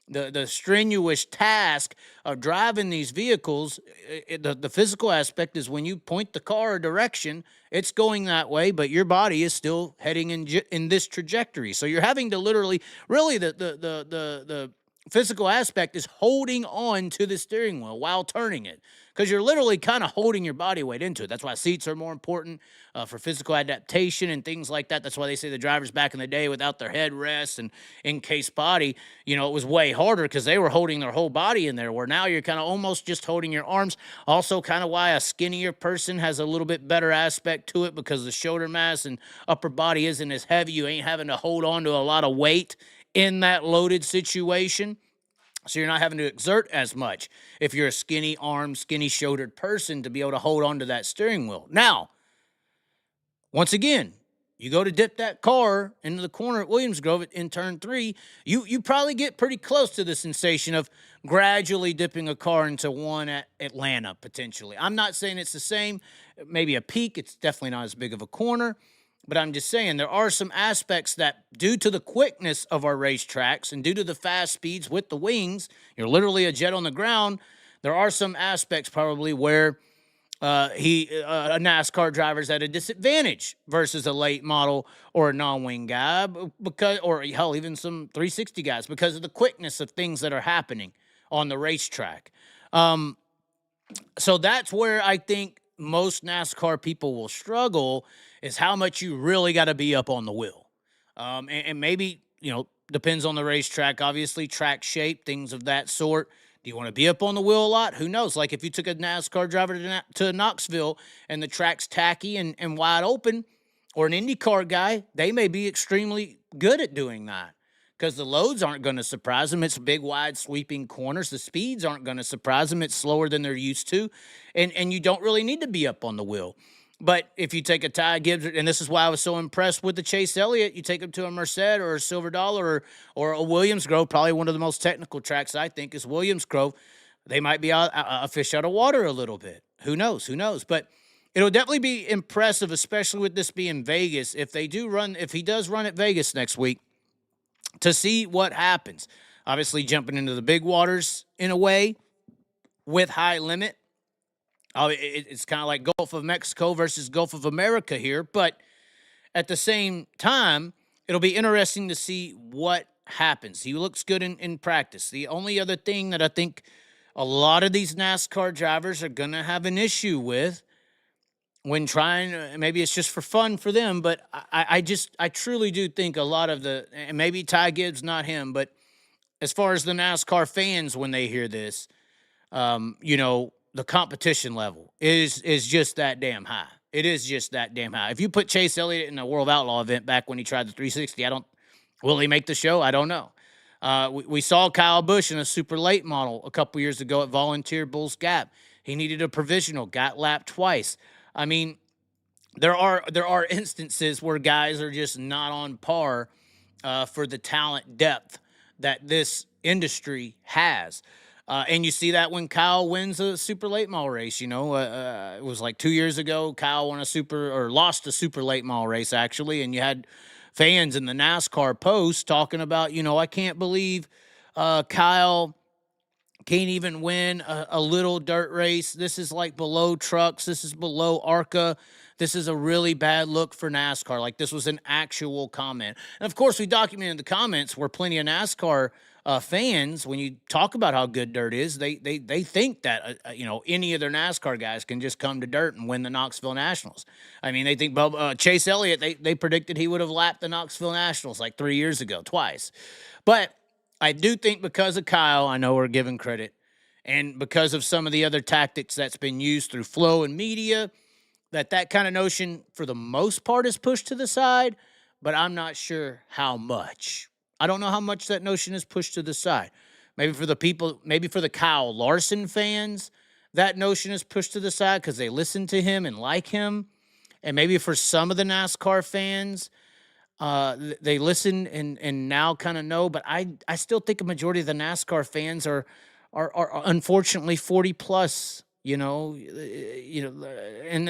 the strenuous task of driving these vehicles, the physical aspect is when you point the car a direction, it's going that way, but your body is still heading in this trajectory. So you're having to literally, really, the physical aspect is holding on to the steering wheel while turning it, because you're literally kind of holding your body weight into it. That's why seats are more important for physical adaptation and things like that. That's why they say the drivers back in the day without their headrests and encased body, you know, it was way harder because they were holding their whole body in there, where now you're kind of almost just holding your arms. Also kind of why a skinnier person has a little bit better aspect to it, because the shoulder mass and upper body isn't as heavy. You ain't having to hold on to a lot of weight in that loaded situation. So you're not having to exert as much if you're a skinny armed, skinny shouldered person to be able to hold on to that steering wheel. Now, once again, you go to dip that car into the corner at Williams Grove in turn 3, you probably get pretty close to the sensation of gradually dipping a car into one at Atlanta, potentially. I'm not saying it's the same. Maybe a peak. It's definitely not as big of a corner. But I'm just saying there are some aspects that, due to the quickness of our racetracks and due to the fast speeds with the wings, you're literally a jet on the ground. There are some aspects probably where a NASCAR driver's at a disadvantage versus a late model or a non-wing guy, or hell, even some 360 guys, because of the quickness of things that are happening on the racetrack. So that's where I think most NASCAR people will struggle, is how much you really got to be up on the wheel. And maybe, you know, depends on the racetrack, obviously, track shape, things of that sort. Do you want to be up on the wheel a lot? Who knows? Like if you took a NASCAR driver to Knoxville and the track's tacky and wide open, or an IndyCar guy, they may be extremely good at doing that, because the loads aren't going to surprise them. It's big, wide, sweeping corners. The speeds aren't going to surprise them. It's slower than they're used to. And you don't really need to be up on the wheel. But if you take a Ty Gibbs, and this is why I was so impressed with the Chase Elliott, you take him to a Merced or a Silver Dollar or a Williams Grove, probably one of the most technical tracks, I think, is Williams Grove. They might be a fish out of water a little bit. Who knows? Who knows? But it'll definitely be impressive, especially with this being Vegas. If he does run at Vegas next week, to see what happens. Obviously, jumping into the big waters in a way with high limit. It's kind of like Gulf of Mexico versus Gulf of America here. But at the same time, it'll be interesting to see what happens. He looks good in practice. The only other thing that I think a lot of these NASCAR drivers are going to have an issue with when trying, maybe it's just for fun for them, but I truly do think a lot of and maybe Ty Gibbs, not him, but as far as the NASCAR fans, when they hear this, the competition level is just that damn high. It is just that damn high. If you put Chase Elliott in a World Outlaw event back when he tried the 360, will he make the show? I don't know. We saw Kyle Busch in a super late model a couple years ago at Volunteer Bulls Gap. He needed a provisional, got lapped twice. I mean, there are instances where guys are just not on par for the talent depth that this industry has. And you see that when Kyle wins a super late model race. It was like 2 years ago, Kyle lost a super late model race, actually, and you had fans in the NASCAR post talking about, I can't believe Kyle can't even win a little dirt race. This is like below trucks. This is below ARCA. This is a really bad look for NASCAR. Like, this was an actual comment. And, of course, we documented in the comments where plenty of NASCAR fans, when you talk about how good dirt is, they think that, any of their NASCAR guys can just come to dirt and win the Knoxville Nationals. I mean, they think Chase Elliott, they predicted he would have lapped the Knoxville Nationals like 3 years ago, twice. But I do think because of Kyle, I know we're giving credit, and because of some of the other tactics that's been used through flow and media, that kind of notion for the most part is pushed to the side, but I'm not sure how much. I don't know how much that notion is pushed to the side. Maybe for the Kyle Larson fans, that notion is pushed to the side because they listen to him and like him. And maybe for some of the NASCAR fans, they listen and now kind of know, but I still think a majority of the NASCAR fans are unfortunately 40 plus, and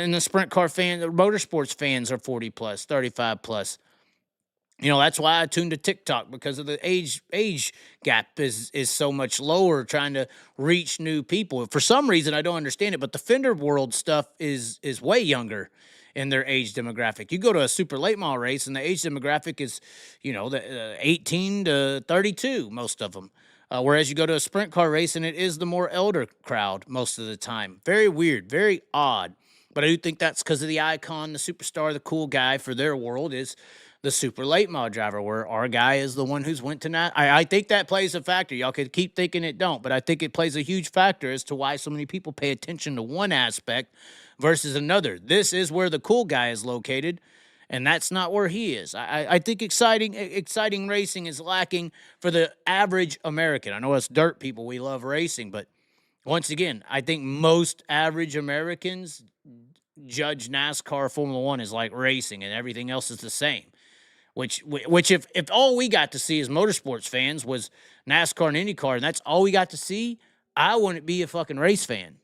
the sprint car fan, the motorsports fans are 40 plus, 35 plus. That's why I tuned to TikTok, because of the age gap is so much lower, trying to reach new people. For some reason, I don't understand it, but the Fender World stuff is way younger in their age demographic. You go to a super late model race, and the age demographic is, the 18 to 32, most of them. Whereas you go to a sprint car race, and it is the more elder crowd most of the time. Very weird, very odd. But I do think that's because of the icon, the superstar, the cool guy for their world is the super late model driver, where our guy is the one who's went to I think that plays a factor. Y'all could keep thinking it don't, but I think it plays a huge factor as to why so many people pay attention to one aspect versus another. This is where the cool guy is located, and that's not where he is. I think exciting racing is lacking for the average American. I know us dirt people, we love racing, but once again, I think most average Americans judge NASCAR Formula One as like racing, and everything else is the same. Which if all we got to see as motorsports fans was NASCAR and IndyCar, and that's all we got to see, I wouldn't be a fucking race fan.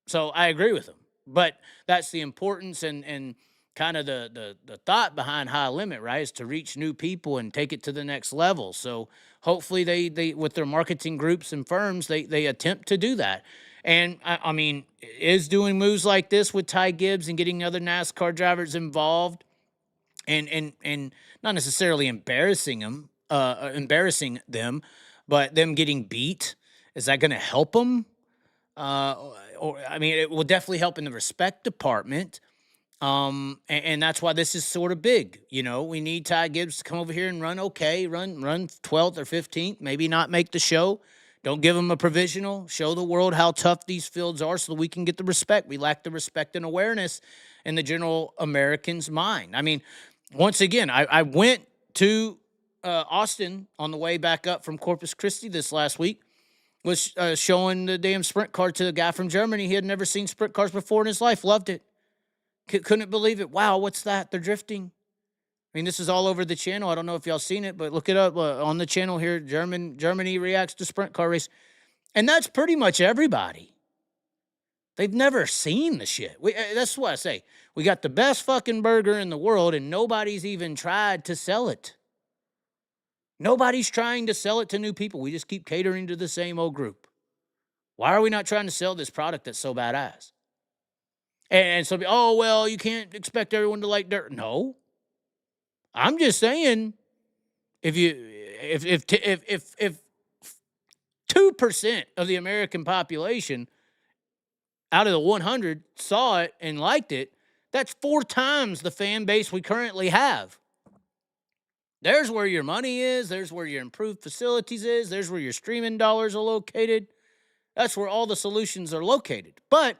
So I agree with him. But that's the importance and kind of the thought behind High Limit, right, is to reach new people and take it to the next level. So hopefully they with their marketing groups and firms, they attempt to do that. And, I mean, is doing moves like this with Ty Gibbs and getting other NASCAR drivers involved and not necessarily embarrassing them, but them getting beat, is that going to help them? It will definitely help in the respect department. And that's why this is sort of big. We need Ty Gibbs to come over here and run 12th or 15th, maybe not make the show. Don't give him a provisional. Show the world how tough these fields are so that we can get the respect. We lack the respect and awareness in the general American's mind. I mean, once again, I went to Austin on the way back up from Corpus Christi this last week, was showing the damn sprint car to the guy from Germany. He had never seen sprint cars before in his life. Loved it. Couldn't believe it. Wow, what's that? They're drifting. I mean, this is all over the channel. I don't know if y'all seen it, but look it up on the channel here. Germany reacts to sprint car race. And that's pretty much everybody. They've never seen the shit. That's what I say. We got the best fucking burger in the world, and nobody's even tried to sell it. Nobody's trying to sell it to new people. We just keep catering to the same old group. Why are we not trying to sell this product that's so badass? And so, you can't expect everyone to like dirt. No. I'm just saying, if 2% of the American population out of the 100 saw it and liked it, that's 4 times the fan base we currently have. There's where your money is. There's where your improved facilities is. There's where your streaming dollars are located. That's where all the solutions are located. But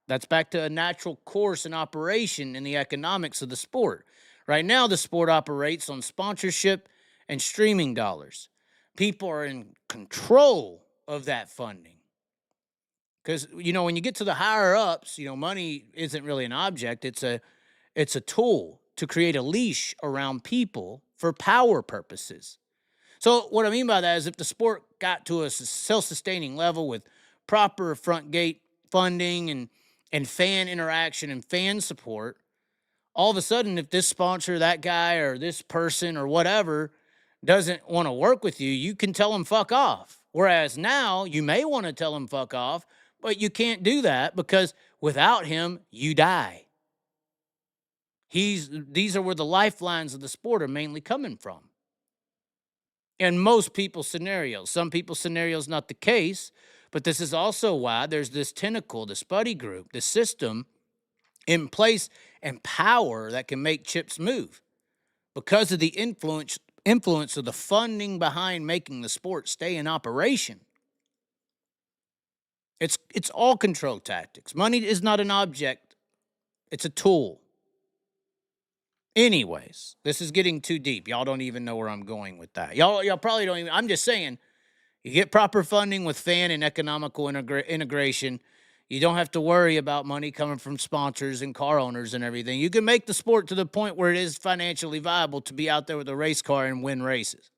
that's back to a natural course and operation in the economics of the sport. Right now, the sport operates on sponsorship and streaming dollars. People are in control of that funding. Because, when you get to the higher ups, money isn't really an object. It's a tool to create a leash around people for power purposes. So what I mean by that is if the sport got to a self-sustaining level with proper front gate funding and fan interaction and fan support, all of a sudden, if this sponsor, that guy, or this person or whatever doesn't want to work with you, you can tell them fuck off. Whereas now, you may want to tell them fuck off, but you can't do that because without him, you die. These are where the lifelines of the sport are mainly coming from. In most people's scenarios. Some people's scenarios, not the case, but this is also why there's this tentacle, this buddy group, this system in place and power that can make chips move because of the influence of the funding behind making the sport stay in operation. It's all control tactics. Money is not an object. It's a tool. Anyways, this is getting too deep. Y'all don't even know where I'm going with that. Y'all probably don't even. I'm just saying, you get proper funding with fan and economical integration. You don't have to worry about money coming from sponsors and car owners and everything. You can make the sport to the point where it is financially viable to be out there with a race car and win races.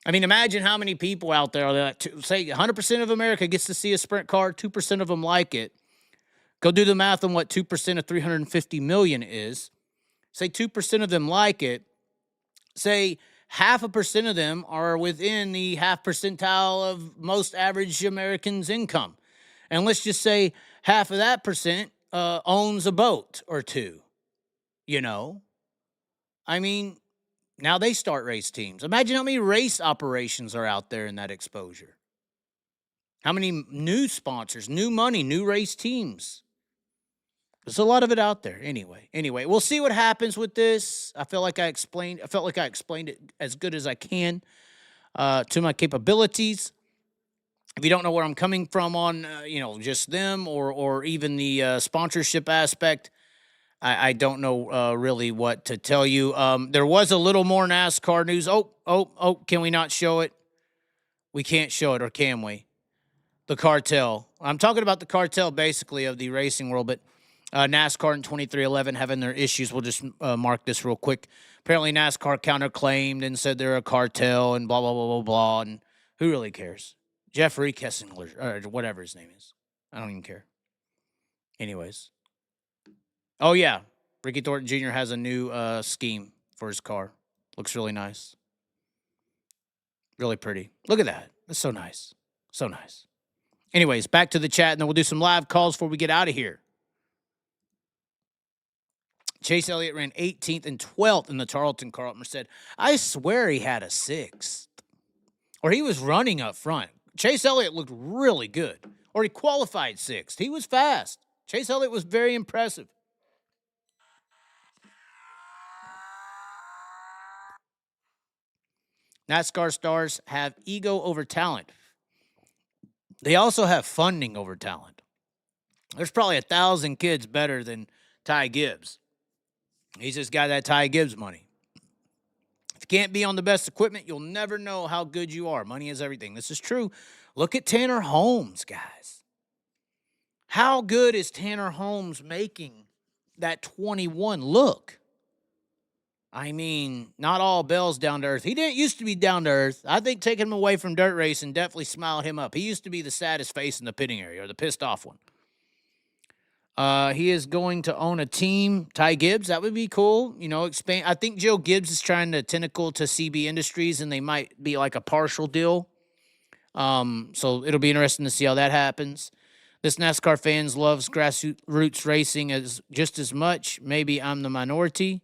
I mean, imagine how many people out there that say 100% of America gets to see a sprint car, 2% of them like it. Go do the math on what 2% of 350 million is. Say 2% of them like it. Say 0.5% of them are within the 0.5 percentile of most average Americans' income. And let's just say half of that percent owns a boat or two. I mean, now they start race teams. Imagine how many race operations are out there in that exposure. How many new sponsors, new money, new race teams. There's a lot of it out there. Anyway, we'll see what happens with this. I felt like I explained it as good as I can to my capabilities. If you don't know where I'm coming from on, just them or even the sponsorship aspect, I don't know really what to tell you. There was a little more NASCAR news. Oh, can we not show it? We can't show it, or can we? The cartel. I'm talking about the cartel, basically, of the racing world, but NASCAR in 2311 having their issues. We'll just mark this real quick. Apparently, NASCAR counterclaimed and said they're a cartel and blah, blah, blah, blah, blah. And who really cares? Jeffrey Kessingler, or whatever his name is. I don't even care. Anyways. Oh, yeah. Ricky Thornton Jr. has a new scheme for his car. Looks really nice. Really pretty. Look at that. That's so nice. So nice. Anyways, back to the chat, and then we'll do some live calls before we get out of here. Chase Elliott ran 18th and 12th in the Tarleton Carlton said, I swear he had a 6th. Or he was running up front. Chase Elliott looked really good. Or he qualified 6th. He was fast. Chase Elliott was very impressive. NASCAR stars have ego over talent. They also have funding over talent. There's probably 1,000 kids better than Ty Gibbs. He's just got that Ty Gibbs money. If you can't be on the best equipment, you'll never know how good you are. Money is everything. This is true. Look at Tanner Holmes, guys. How good is Tanner Holmes making that 21 look? I mean, not all bells down to earth. He didn't used to be down to earth. I think taking him away from dirt racing definitely smiled him up. He used to be the saddest face in the pitting area, or the pissed off one. He is going to own a team. Ty Gibbs, that would be cool. Expand. I think Joe Gibbs is trying to tentacle to CB Industries, and they might be like a partial deal. So it'll be interesting to see how that happens. This NASCAR fans loves grassroots racing just as much. Maybe I'm the minority.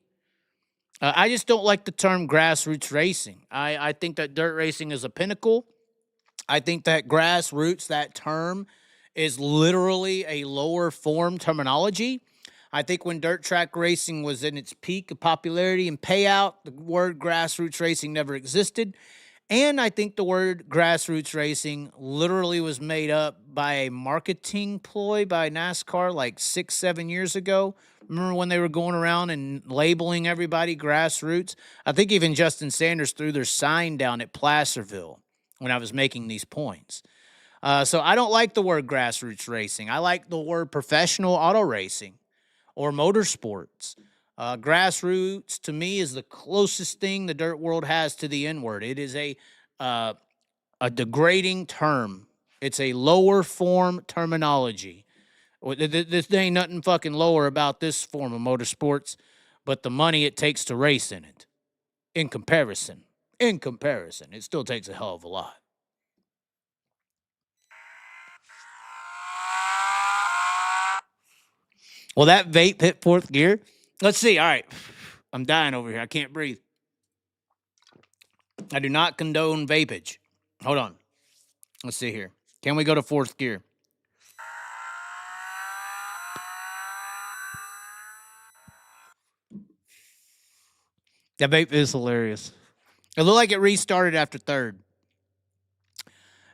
I just don't like the term grassroots racing. I think that dirt racing is a pinnacle. I think that grassroots, that term, is literally a lower form terminology. I think when dirt track racing was in its peak of popularity and payout, the word grassroots racing never existed. And I think the word grassroots racing literally was made up by a marketing ploy by NASCAR like 6, 7 years ago. Remember when they were going around and labeling everybody grassroots? I think even Justin Sanders threw their sign down at Placerville when I was making these points. So I don't like the word grassroots racing. I like the word professional auto racing or motorsports. Grassroots to me is the closest thing the dirt world has to the N word. It is uh, a degrading term. It's a lower form terminology. This ain't nothing fucking lower about this form of motorsports, but the money it takes to race in it. In comparison, it still takes a hell of a lot. Well, that vape hit fourth gear. Let's see. All right. I'm dying over here. I can't breathe. I do not condone vapage. Hold on. Let's see here. Can we go to fourth gear? That vape is hilarious. It looked like it restarted after third.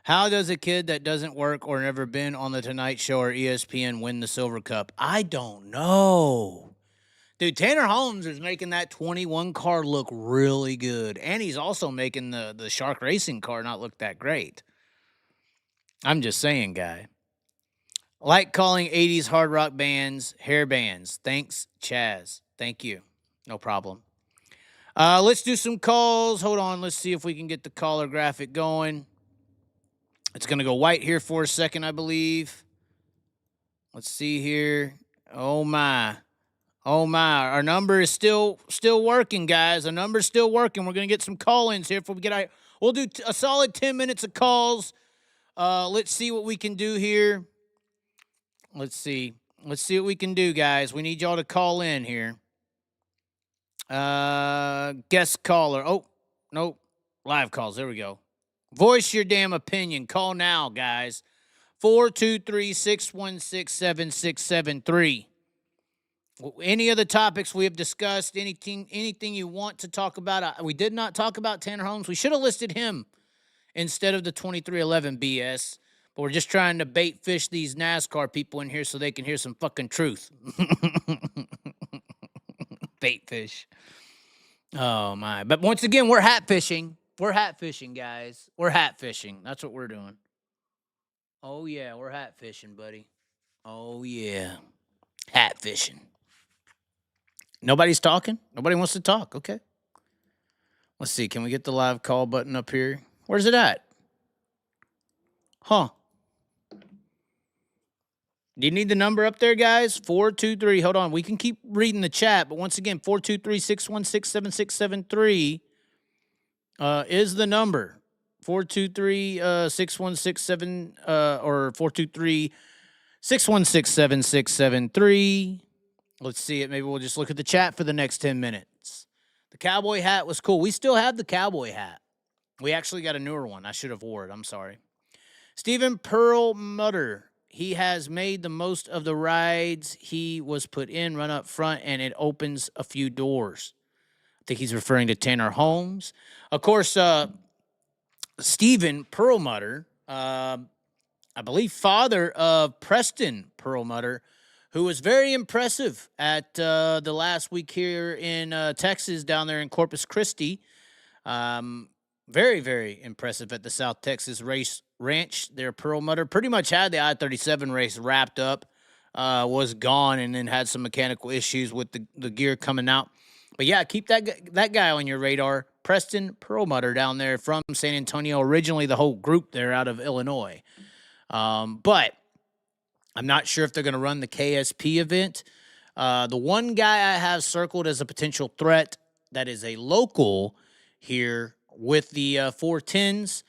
How does a kid that doesn't work or never been on the Tonight Show or ESPN win the Silver Cup? I don't know. Dude, Tanner Holmes is making that 21 car look really good. And he's also making the Shark Racing car not look that great. I'm just saying, guy. Like calling 80s hard rock bands hair bands. Thanks, Chaz. Thank you. No problem. Let's do some calls. Hold on. Let's see if we can get the caller graphic going. It's going to go white here for a second, I believe. Let's see here. Oh, my. Oh, my. Our number is still working, guys. Our number's still working. We're going to get some call-ins here before we get out. We'll do a solid 10 minutes of calls. Let's see what we can do here. Let's see what we can do, guys. We need y'all to call in here. Guest caller. Oh, nope. Live calls. There we go. Voice your damn opinion. Call now, guys. 423-616-7673. Any of the topics we have discussed, anything you want to talk about. We did not talk about Tanner Holmes. We should have listed him instead of the 2311 BS. But we're just trying to bait fish these NASCAR people in here so they can hear some fucking truth. Bait fish. Oh, my. But once again, we're hat fishing. We're hat fishing, guys. We're hat fishing. That's what we're doing. Oh, yeah. We're hat fishing, buddy. Oh, yeah. Hat fishing. Nobody's talking? Nobody wants to talk. Okay. Let's see. Can we get the live call button up here? Where's it at? Huh. Do you need the number up there, guys? 423. Hold on. We can keep reading the chat, but once again, 423-616-7673 is the number. 423-6167 or 423-616-7673. Let's see it. Maybe we'll just look at the chat for the next 10 minutes. The cowboy hat was cool. We still have the cowboy hat. We actually got a newer one. I should have wore it. I'm sorry. Stephen Perlmutter. He has made the most of the rides he was put in, run up front, and it opens a few doors. I think he's referring to Tanner Holmes. Of course, Stephen Perlmutter, I believe father of Preston Perlmutter, who was very impressive at the last week here in Texas, down there in Corpus Christi. Very, very impressive at the South Texas Race Ranch there. Perlmutter pretty much had the I-37 race wrapped up, was gone, and then had some mechanical issues with the gear coming out. But yeah, keep that guy on your radar. Preston Perlmutter down there from San Antonio, originally the whole group there out of Illinois. But I'm not sure if they're going to run the KSP event. The one guy I have circled as a potential threat that is a local here with the 410s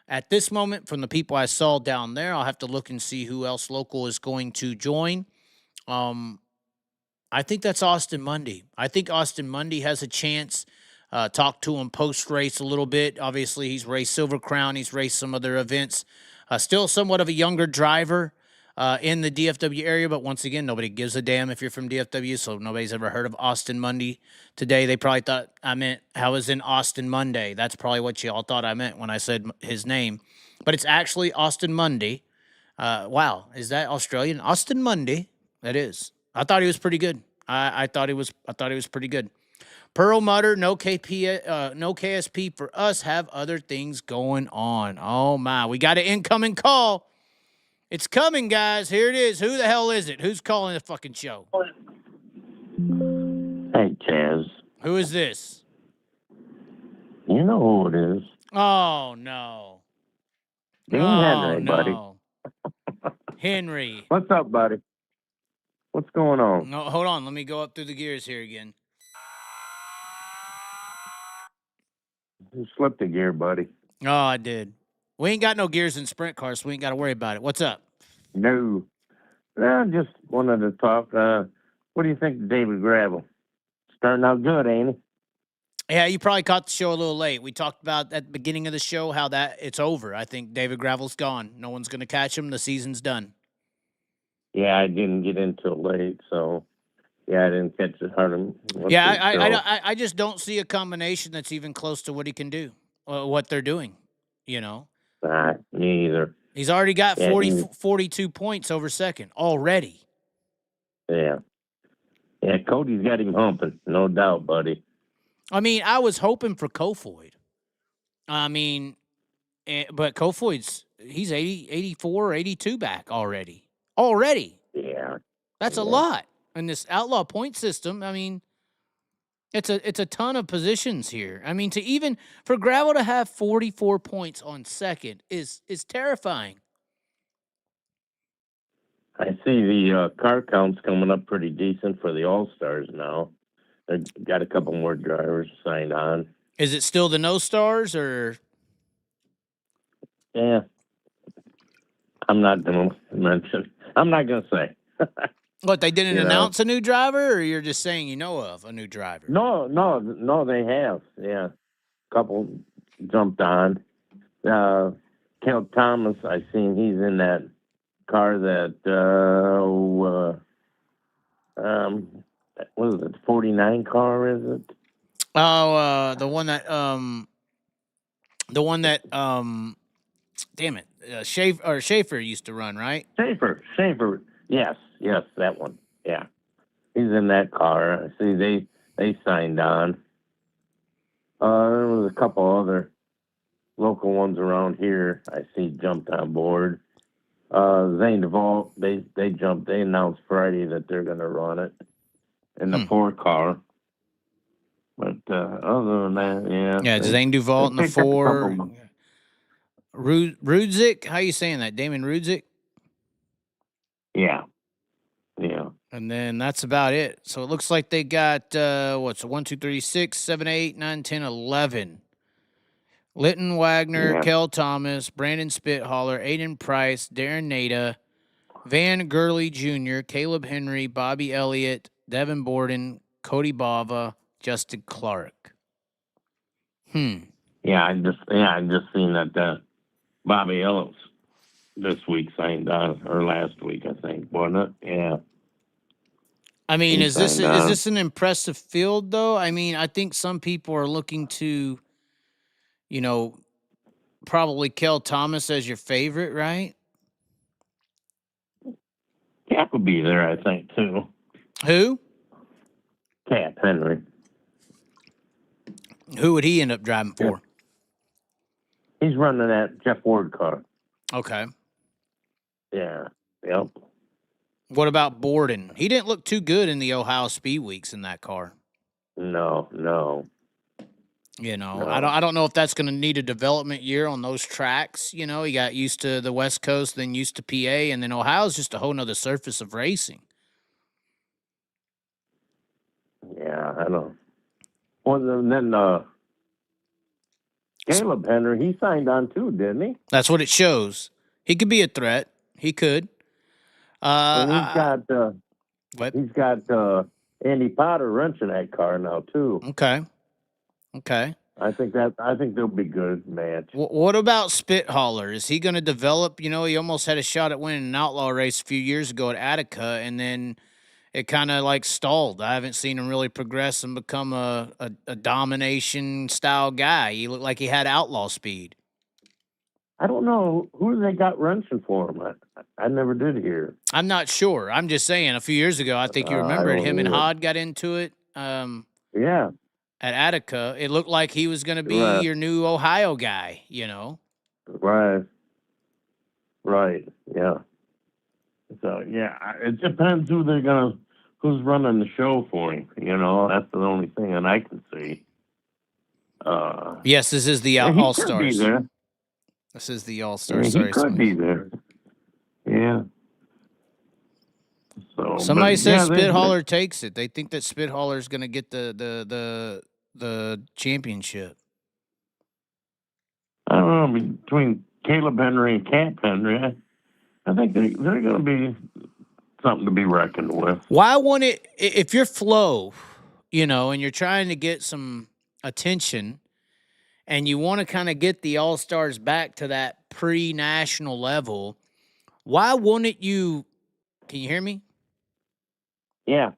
at this moment, from the people I saw down there, I'll have to look and see who else local is going to join. I think that's Austin Mundy. I think Austin Mundy has a chance. Talk to him post-race a little bit. Obviously, he's raced Silver Crown. He's raced some other events. Still somewhat of a younger driver. in the DFW area. But once again, nobody gives a damn if you're from DFW, so nobody's ever heard of Austin Monday today. They probably thought I meant I was in Austin Monday. That's probably what you all thought I meant when I said his name. But it's actually Austin Monday. Wow, is that Australian? Austin Monday. That is. I thought he was pretty good. I thought he was pretty good. Pearl Mutter, no no KSP for us. Have other things going on. Oh my, we got an incoming call. It's coming, guys. Here it is. Who the hell is it? Who's calling the fucking show? Hey, Chaz. Who is this? You know who it is. Oh no. Dean Oh, Henry, buddy. no. Henry. What's up, buddy? What's going on? No, hold on. Let me go up through the gears here again. You slipped a gear, buddy. Oh, I did. We ain't got no gears in sprint cars, so we ain't got to worry about it. What's up? No. Just wanted to talk. What do you think of David Gravel? Starting out good, ain't he? Yeah, you probably caught the show a little late. We talked about at the beginning of the show how that it's over. I think David Gravel's gone. No one's going to catch him. The season's done. Yeah, I didn't get into it late, so yeah, I didn't catch it hard. Yeah, I just don't see a combination that's even close to what he can do, what they're doing, you know. Me either. He's already got 42 points over second already. Yeah. Yeah, Cody's got him humping, no doubt, buddy. I mean, I was hoping for Kofoid. I mean, but Kofoid's, he's 84, 82 back already. Already. Yeah. That's a lot in this outlaw point system. I mean, it's a ton of positions here. I mean, for Gravel to have 44 points on second is terrifying. I see the car count's coming up pretty decent for the All-Stars now. They've got a couple more drivers signed on. Is it still the no stars or? Yeah. I'm not going to mention. I'm not going to say. What, they didn't announce a new driver, or you're just saying you know of a new driver? No, they have. Yeah. Couple jumped on. Kel Thomas, I seen he's in that car that, what is it, 49 car, is it? Oh, the one that, damn it, Schaefer used to run, right? Schaefer. Yes, that one. Yeah. He's in that car. I see they signed on. There was a couple other local ones around here I see jumped on board. Zane DeVault, they announced Friday that they're going to run it in the 4 car. But other than that, yeah. Yeah, Zane DeVault in the 4. Rudzik, how you saying that? Damon Rudzik? Yeah. And then that's about it. So it looks like they got, 1, 2, 3, 6, 7, 8, 9, 10, 11. Litton Wagner, Kel Thomas, Brandon Spithaller, Aiden Price, Darren Nada, Van Gurley Jr., Caleb Henry, Bobby Elliott, Devin Borden, Cody Bava, Justin Clark. Yeah, I just seen that Bobby Ellis this week signed on, or last week, I think, wasn't it? Yeah. I mean, is this an impressive field, though? I mean, I think some people are looking to, probably Kel Thomas as your favorite, right? Cap will be there, I think, too. Who? Cap Henry. Who would he end up driving for? He's running that Jeff Ward car. Okay. Yeah. Yep. What about Borden? He didn't look too good in the Ohio Speed Weeks in that car. No. No. I don't know if that's going to need a development year on those tracks. He got used to the West Coast, then used to PA, and then Ohio's just a whole nother surface of racing. Yeah, I know. Well, then Caleb Henry, he signed on too, didn't he? That's what it shows. He could be a threat. He could. And he's got Andy Potter wrenching that car now too. Okay. I think they'll be good match. What about Spithaller? Is he going to develop? You know, he almost had a shot at winning an outlaw race a few years ago at Attica, and then it kind of like stalled. I haven't seen him really progress and become a domination style guy. He looked like he had outlaw speed. I don't know who they got wrenching for him. I never did hear. I'm not sure. I'm just saying. A few years ago, I think you I remember it. don't Him and either. Hod got into it. Yeah, At Attica, it looked like he was going to be Right. your new Ohio guy. You know. right, yeah. So yeah, it depends who's running the show for him. You know, that's the only thing that I can see. Yes, this is the and he All could be Stars. there. This is the All I Stars. mean, Sorry, he could be there. Yeah. So somebody says they- Spithaller takes it. They think that Spithaller is going to get the championship. I don't know, between Caleb Henry and Cap Henry, I think they're going to be something to be reckoned with. Why won't it? If you're Flo, you know, and you're trying to get some attention, and you want to kind of get the All Stars back to that pre-national level, why wouldn't you? Can you hear me? Yeah.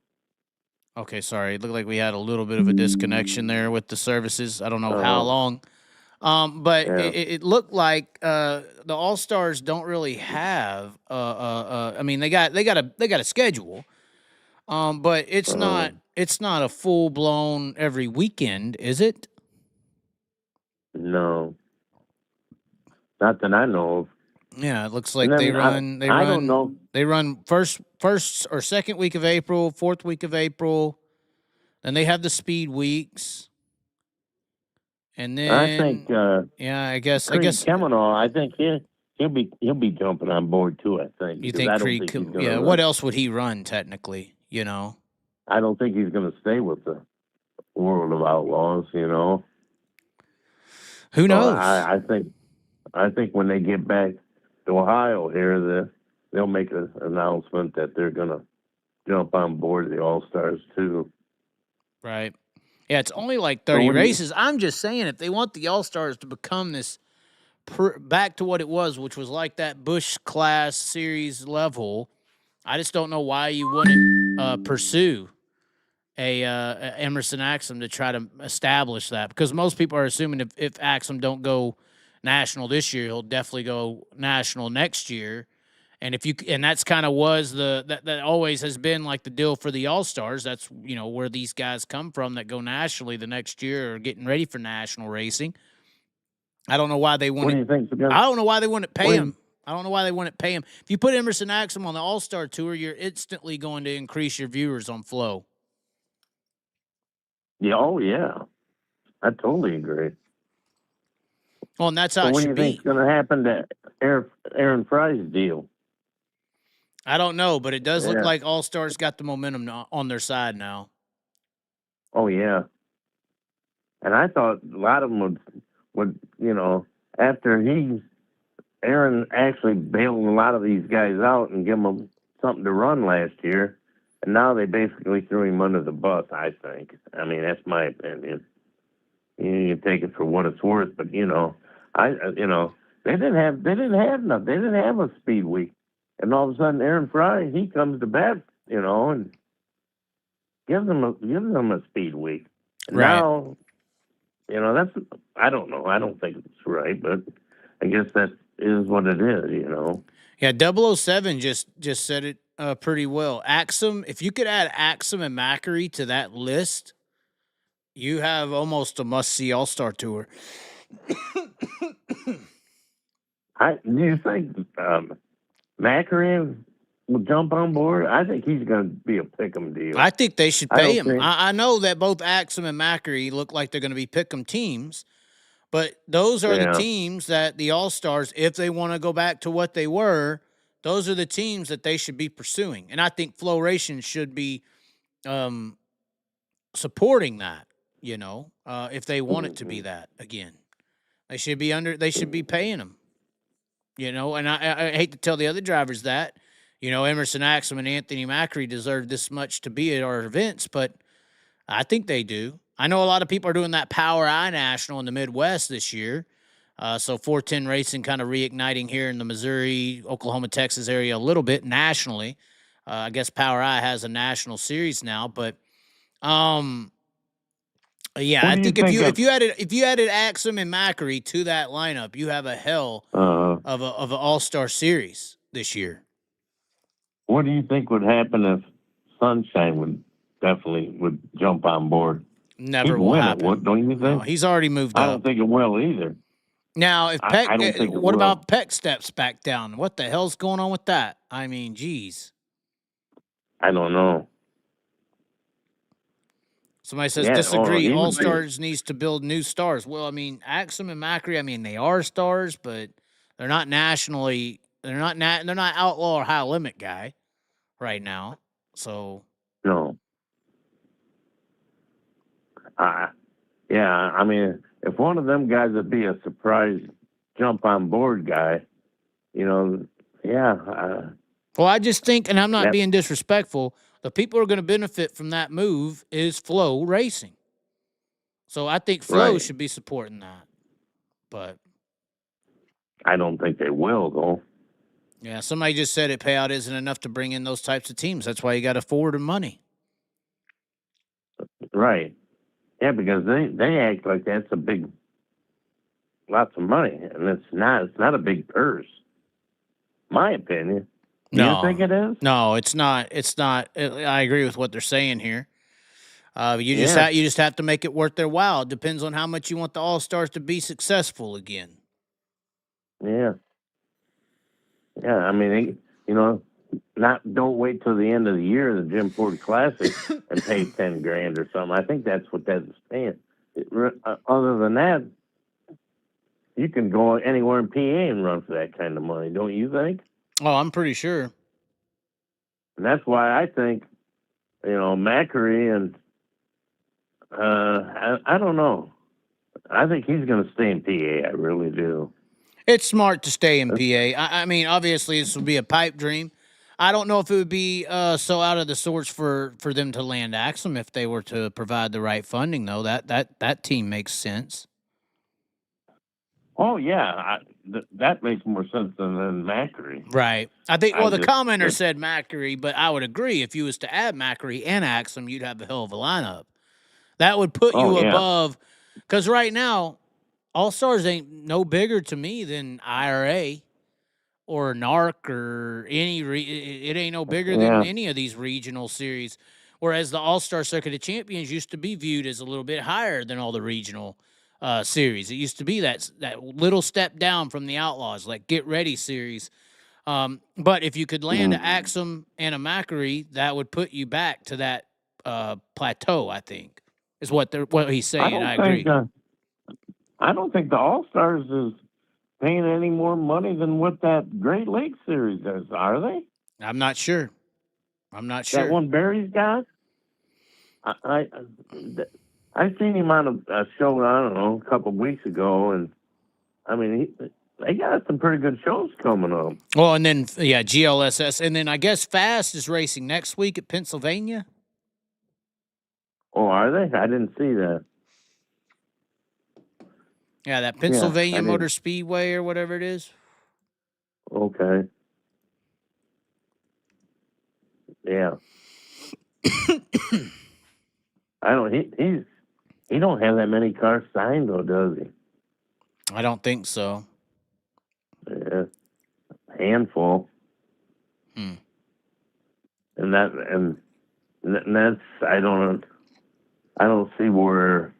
Okay, sorry. It looked like we had a little bit of a disconnection there with the services. I don't know how Uh-huh. long. But Yeah. it looked like the All Stars don't really have. I mean, they got a schedule, but it's not a full blown every weekend, is it? No. Not that I know of. Yeah, it looks like And they then run. I don't know. They run first or second week of April, fourth week of April. Then they have the speed weeks, and then I think yeah, I guess Creed Kemino, I think he'll be jumping on board too. I think. you because think I don't Creed? think he's gonna Yeah, run. what else would he run technically? You know. I don't think he's going to stay with the World of Outlaws. You know. Who So knows? I think when they get back to Ohio here, they'll make an announcement that they're going to jump on board the All Stars too. Right. Yeah, it's only like 30 what do you- races. I'm just saying, if they want the All Stars to become this back to what it was, which was like that Busch Class Series level, I just don't know why you wouldn't pursue a Emerson Axum to try to establish that, because most people are assuming if Axum don't go national this year, he'll definitely go national next year. And that's kind of was that always has been like the deal for the All Stars. That's, you know, where these guys come from that go nationally the next year or getting ready for national racing. I don't know why they What do you wouldn't. think? I don't know why they wouldn't pay What- him. I don't know why they wouldn't pay him. If you put Emerson Axum on the All Star Tour, you're instantly going to increase your viewers on Flow. Yeah. Oh yeah. I totally agree. Well, and that's how So it what do should you be. think's going to happen to Aaron Fry's deal? I don't know, but it does look Yeah. like All Stars got the momentum on their side now. Oh yeah. And I thought a lot of them would you know, after Aaron actually bailed a lot of these guys out and give them something to run last year, and now they basically threw him under the bus. I think. I mean, that's my opinion. You can take it for what it's worth, but you know, they didn't have nothing. They didn't have a speed week, and all of a sudden Aaron Fry he comes to bat, you know, and gives them a speed week. And Right. now, you know, that's I don't know. I don't think it's right, but I guess that is what it is, you know. Yeah, 007 just said it pretty well. Axum, if you could add Axum and Macri to that list, you have almost a must-see All-Star Tour. Do you think Macri will jump on board? I think he's going to be a pick'em deal. I think they should I pay don't him. think- I know that both Axum and Macri look like they're going to be pick'em teams, but those are the Yeah. teams that the All-Stars, if they want to go back to what they were, those are the teams that they should be pursuing. And I think Flow Racing should be supporting that, you know, if they want it to be that again. They should be paying them, you know, and I hate to tell the other drivers that, you know, Emerson Axum and Anthony Macri deserve this much to be at our events, but I think they do. I know a lot of people are doing that Power I National in the Midwest this year. So 410 racing kind of reigniting here in the Missouri, Oklahoma, Texas area a little bit nationally. I guess Power I has a national series now, but yeah, What I do you think if think you added Axum and Macri to that lineup, you have a hell of an all-star series this year. What do you think would happen if Sunshine would jump on board? Never He'd will win happen. it, don't you think? No, he's already moved I up. don't think it will either. Now, if Peck, I don't think it what will. about Peck steps back down? What the hell's going on with that? I mean, geez. I don't know. Somebody says Yeah, disagree. he would All be- stars needs to build new stars. Well, I mean, Axum and Macri. I mean, they are stars, but they're not nationally. They're not. They're not outlaw or high limit guy right now. So No. Yeah, I mean, if one of them guys would be a surprise jump on board guy, yeah. well, I just think, and I'm not Yep. being disrespectful. The people who are going to benefit from that move is Flow Racing. So I think Flow Right. should be supporting that. But I don't think they will, though. yeah, somebody just said it payout isn't enough to bring in those types of teams. That's why you got to forward money. Right. Yeah, because they act like that's lots of money, and it's not. It's not a big purse. My opinion. Do No, you think it is? No, it's not. It's not. I agree with what they're saying here. You just Yeah. you just have to make it worth their while. It depends on how much you want the All Stars to be successful again. Yeah. Yeah. I mean, don't wait till the end of the year, the Jim Ford Classic, and pay $10,000 or something. I think that's what that's saying. Other than that, you can go anywhere in PA and run for that kind of money, don't you think? Oh, I'm pretty sure. And that's why I think, Macri and I don't know. I think he's going to stay in PA. I really do. It's smart to stay in PA. I mean, obviously, this would be a pipe dream. I don't know if it would be so out of the sorts for them to land Axum if they were to provide the right funding, though. That team makes sense. Oh yeah, that makes more sense than Macri. Right. I think. Well, the commenter just- said Macri, but I would agree. If you was to add Macri and Axum, you'd have a hell of a lineup. That would put you yeah. above. Because right now, All Stars ain't no bigger to me than IRA or NARC or any. It ain't no bigger than any of these regional series. Whereas the All Star Circuit of Champions used to be viewed as a little bit higher than all the regional series. It used to be that little step down from the Outlaws, like Get Ready series. But if you could land an Axum and a Macri, that would put you back to that plateau, I think, is what he's saying. I agree. I don't think the All Stars is paying any more money than what that Great Lakes series does, are they? I'm not sure. That one Barry's got? I seen him on a show, I don't know, a couple of weeks ago, and I mean, they got some pretty good shows coming up. Well, and then, GLSS, and then I guess Fast is racing next week at Pennsylvania. Oh, are they? I didn't see that. Yeah, that Pennsylvania Motor Speedway or whatever it is. Okay. Yeah. He don't have that many cars signed though, does he? I don't think so. Yeah. Handful. Hmm. And that's I don't see where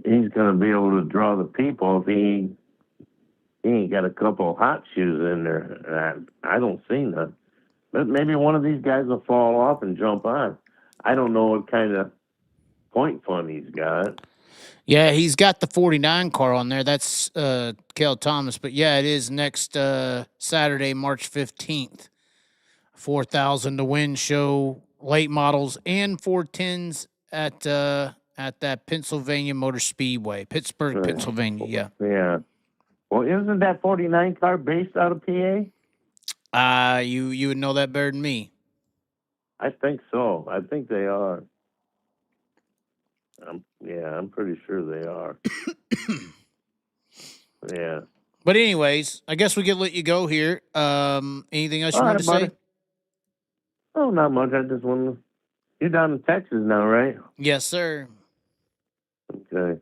he's gonna be able to draw the people if he ain't got a couple of hot shoes in there. I don't see none. But maybe one of these guys will fall off and jump on. I don't know what kind of point fund he's got. Yeah, he's got the 49 car on there. That's Kel Thomas. But yeah, it is next Saturday, March 15th. 4,000 to win show, late models and 410s at that Pennsylvania Motor Speedway, Pittsburgh, Pennsylvania. Yeah. Yeah. Well, isn't that 49 car based out of PA? You would know that better than me. I think so. I think they are. I'm pretty sure they are. Yeah. But anyways, I guess we could let you go here. Anything else you All wanted right, to buddy. say? Oh, not much. I just wanted to... You're down in Texas now, right? Yes, sir. Okay.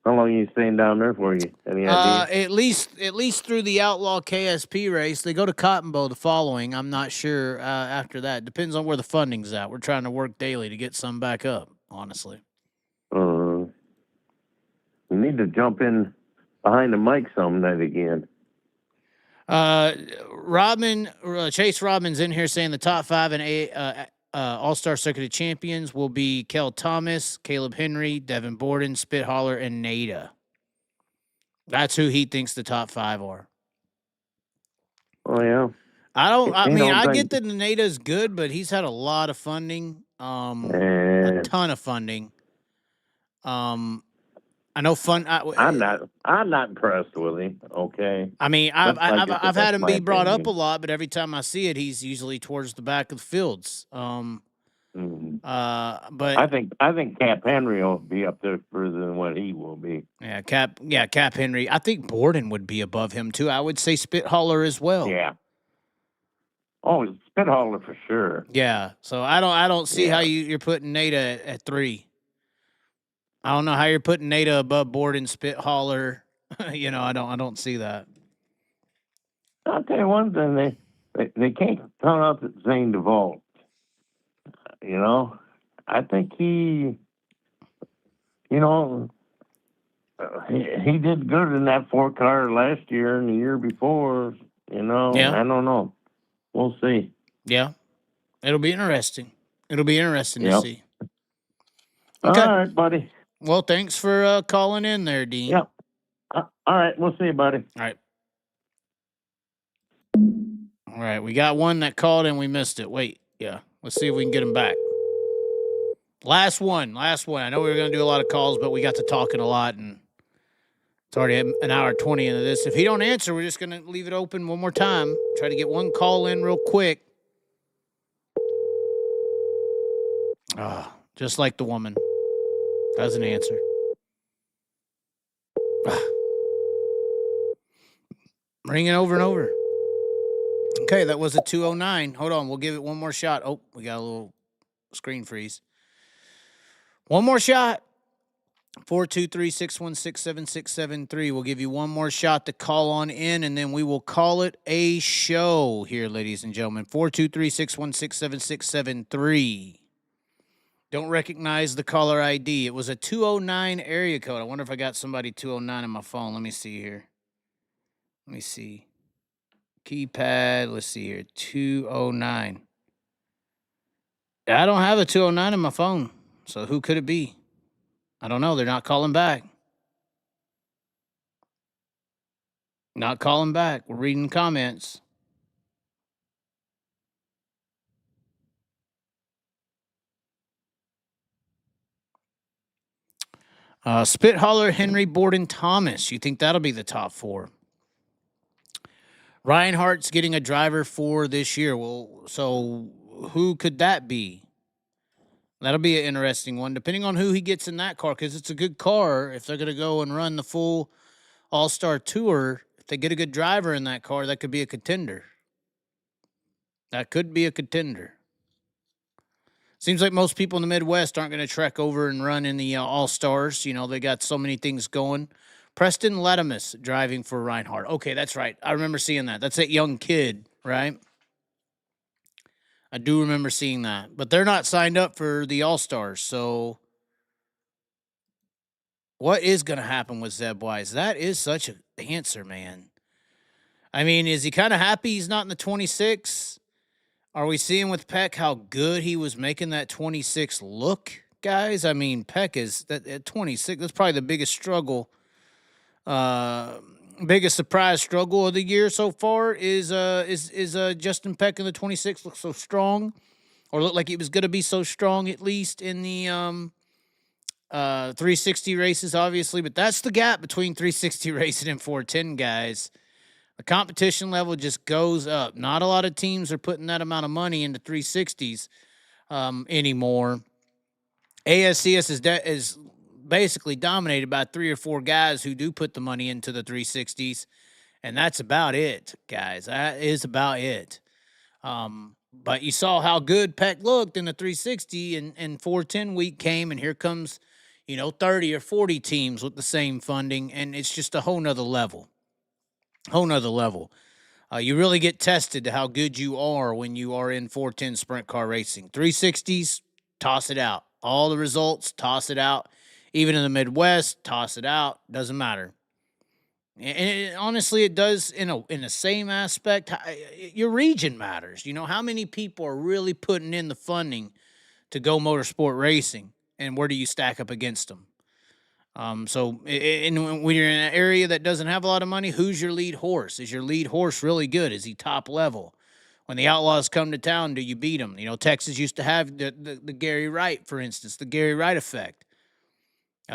How long are you staying down there for? You any idea? At least through the Outlaw KSP race. They go to Cotton Bowl the following. I'm not sure after that. Depends on where the funding's at. We're trying to work daily to get some back up, honestly. You need to jump in behind the mic some night again. Chase Rodman's in here saying the top 5 in All-Star Circuit of Champions will be Kel Thomas, Caleb Henry, Devin Borden, Spitholler, and Nada. That's who he thinks the top 5 are. Oh yeah. I get that Nada's good, but he's had a lot of funding. A ton of funding. I know I'm not impressed with him. Okay. I mean, I've had him be brought up a opinion. lot, but every time I see it, he's usually towards the back of the fields. Mhm. But I think Cap Henry will be up there further than what he will be. Cap Henry. I think Borden would be above him too. I would say Spitholler as well. Yeah. Oh, Spitholler for sure. Yeah. So I don't see how you're putting Nada at 3. I don't know how you're putting Nada above Borden, Spitholler. I don't see that. I'll tell you one thing, they can't count out that Zane DeVault. I think he did good in that 4-car last year and the year before. Yeah. I don't know. We'll see. Yeah. It'll be interesting. To see. Okay. All right, buddy. Well, thanks for calling in there, Dean. Yep. All right. We'll see you, buddy. All right. All right. We got one that called and we missed it. Wait. Yeah. Let's see if we can get him back. Last one. I know we were going to do a lot of calls, but we got to talking a lot, and it's already an hour 20 into this. If he don't answer, we're just going to leave it open one more time. Try to get one call in real quick. Just like the woman. Doesn't answer. Ringing over and over. Okay, that was a 209. Hold on, we'll give it one more shot. Oh, we got a little screen freeze. One more shot. 423-616-7673. We'll give you one more shot to call on in, and then we will call it a show here, ladies and gentlemen. 423-616-7673. Don't recognize the caller ID. It was a 209 area code. I wonder if I got somebody 209 on my phone. Let me see here. Let me see. Keypad. Let's see here. 209. I don't have a 209 on my phone. So who could it be? I don't know. They're not calling back. Not calling back. We're reading comments. Spitholler, Henry, Borden, Thomas. You think that'll be the top 4? Reinhardt's getting a driver for this year. Well, so who could that be? That'll be an interesting one, depending on who he gets in that car, because it's a good car. If they're going to go and run the full All-Star Tour, if they get a good driver in that car, that could be a contender. Seems like most people in the Midwest aren't going to trek over and run in the All-Stars. They got so many things going. Preston Latimus driving for Reinhardt. Okay, that's right. I remember seeing that. That's that young kid, right? I do remember seeing that. But they're not signed up for the All-Stars, so what is going to happen with Zeb Wise? That is such an answer, man. I mean, is he kind of happy he's not in the 26? Are we seeing with Peck how good he was making that 26 look, guys? I mean, Peck is at 26. That's probably the biggest struggle, biggest surprise struggle of the year so far. Is Justin Peck in the 26 look so strong, or look like he was going to be so strong at least in the 360 races, obviously. But that's the gap between 360 racing and 410, guys. The competition level just goes up. Not a lot of teams are putting that amount of money into 360s anymore. ASCS is basically dominated by 3 or 4 guys who do put the money into the 360s, and that's about it, guys. That is about it. But you saw how good Peck looked in the 360, and 410 week came, and here comes, 30 or 40 teams with the same funding, and it's just a whole nother level. Whole nother level. You really get tested to how good you are when you are in 410 sprint car racing. 360s, toss it out. All the results, toss it out. Even in the Midwest, toss it out. Doesn't matter. And honestly, it does in the same aspect. Your region matters. How many people are really putting in the funding to go motorsport racing, and where do you stack up against them? So when you're in an area that doesn't have a lot of money, who's your lead horse? Is your lead horse really good? Is he top level? When the Outlaws come to town, do you beat them? Texas used to have the Gary Wright, for instance, the Gary Wright effect.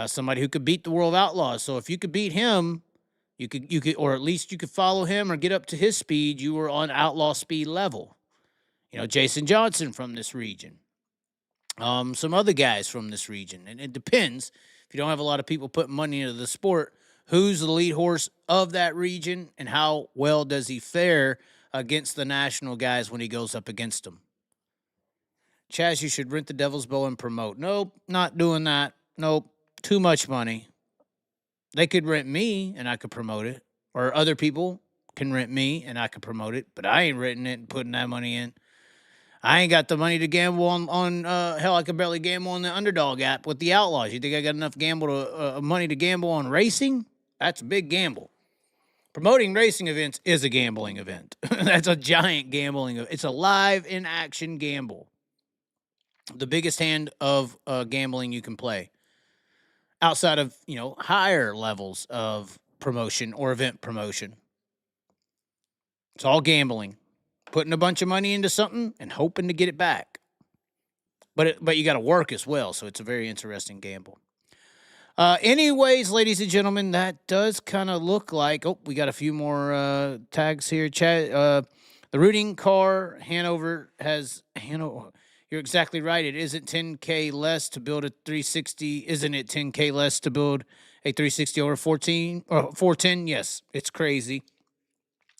Somebody who could beat the World Outlaws. So if you could beat him, you could, or at least you could follow him or get up to his speed. You were on outlaw speed level. Jason Johnson from this region. Some other guys from this region. And it depends. If you don't have a lot of people putting money into the sport, who's the lead horse of that region and how well does he fare against the national guys when he goes up against them? Chaz, you should rent the Devil's Bow and promote. Nope, not doing that. Nope, too much money. They could rent me and I could promote it. Or other people can rent me and I could promote it. But I ain't renting it and putting that money in. I ain't got the money to gamble on hell, I could barely gamble on the Underdog app with the Outlaws. You think I got enough money to gamble on racing? That's a big gamble. Promoting racing events is a gambling event. That's a giant gambling event. It's a live in-action gamble. The biggest hand of gambling you can play. Outside of, higher levels of promotion or event promotion. It's all gambling. Putting a bunch of money into something and hoping to get it back. But you got to work as well, so it's a very interesting gamble. Anyways, ladies and gentlemen, that does kind of look like... Oh, we got a few more tags here. The rooting car, Hanover has... You're exactly right. It isn't $10K less to build a 360. Isn't it $10K less to build a 360 over 14 or 410? Yes, it's crazy.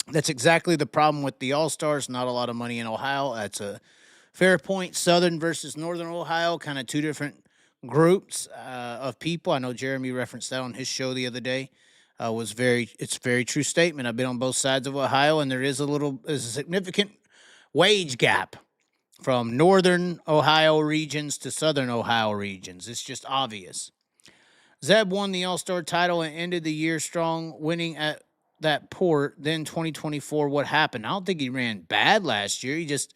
That's exactly the problem with the All-Stars. Not a lot of money in Ohio. That's a fair point. Southern versus Northern Ohio, kind of two different groups of people. I know Jeremy referenced that on his show the other day. It's a very true statement. I've been on both sides of Ohio, and there's a significant wage gap from Northern Ohio regions to Southern Ohio regions. It's just obvious. Zeb won the All-Star title and ended the year strong, winning at that port. Then 2024, what happened? I don't think he ran bad last year. He just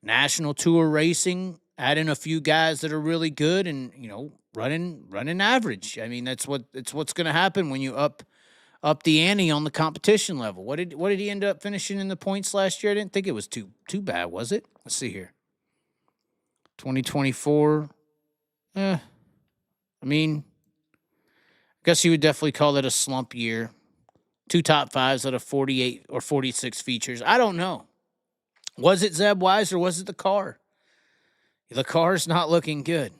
national tour racing, adding a few guys that are really good and, running average. I mean, it's what's going to happen when you up the ante on the competition level. What did he end up finishing in the points last year? I didn't think it was too bad, was it? Let's see here. 2024. I guess you would definitely call it a slump year. 2 top 5s out of 48 or 46 features. I don't know. Was it Zeb Wise or was it the car? The car's not looking good.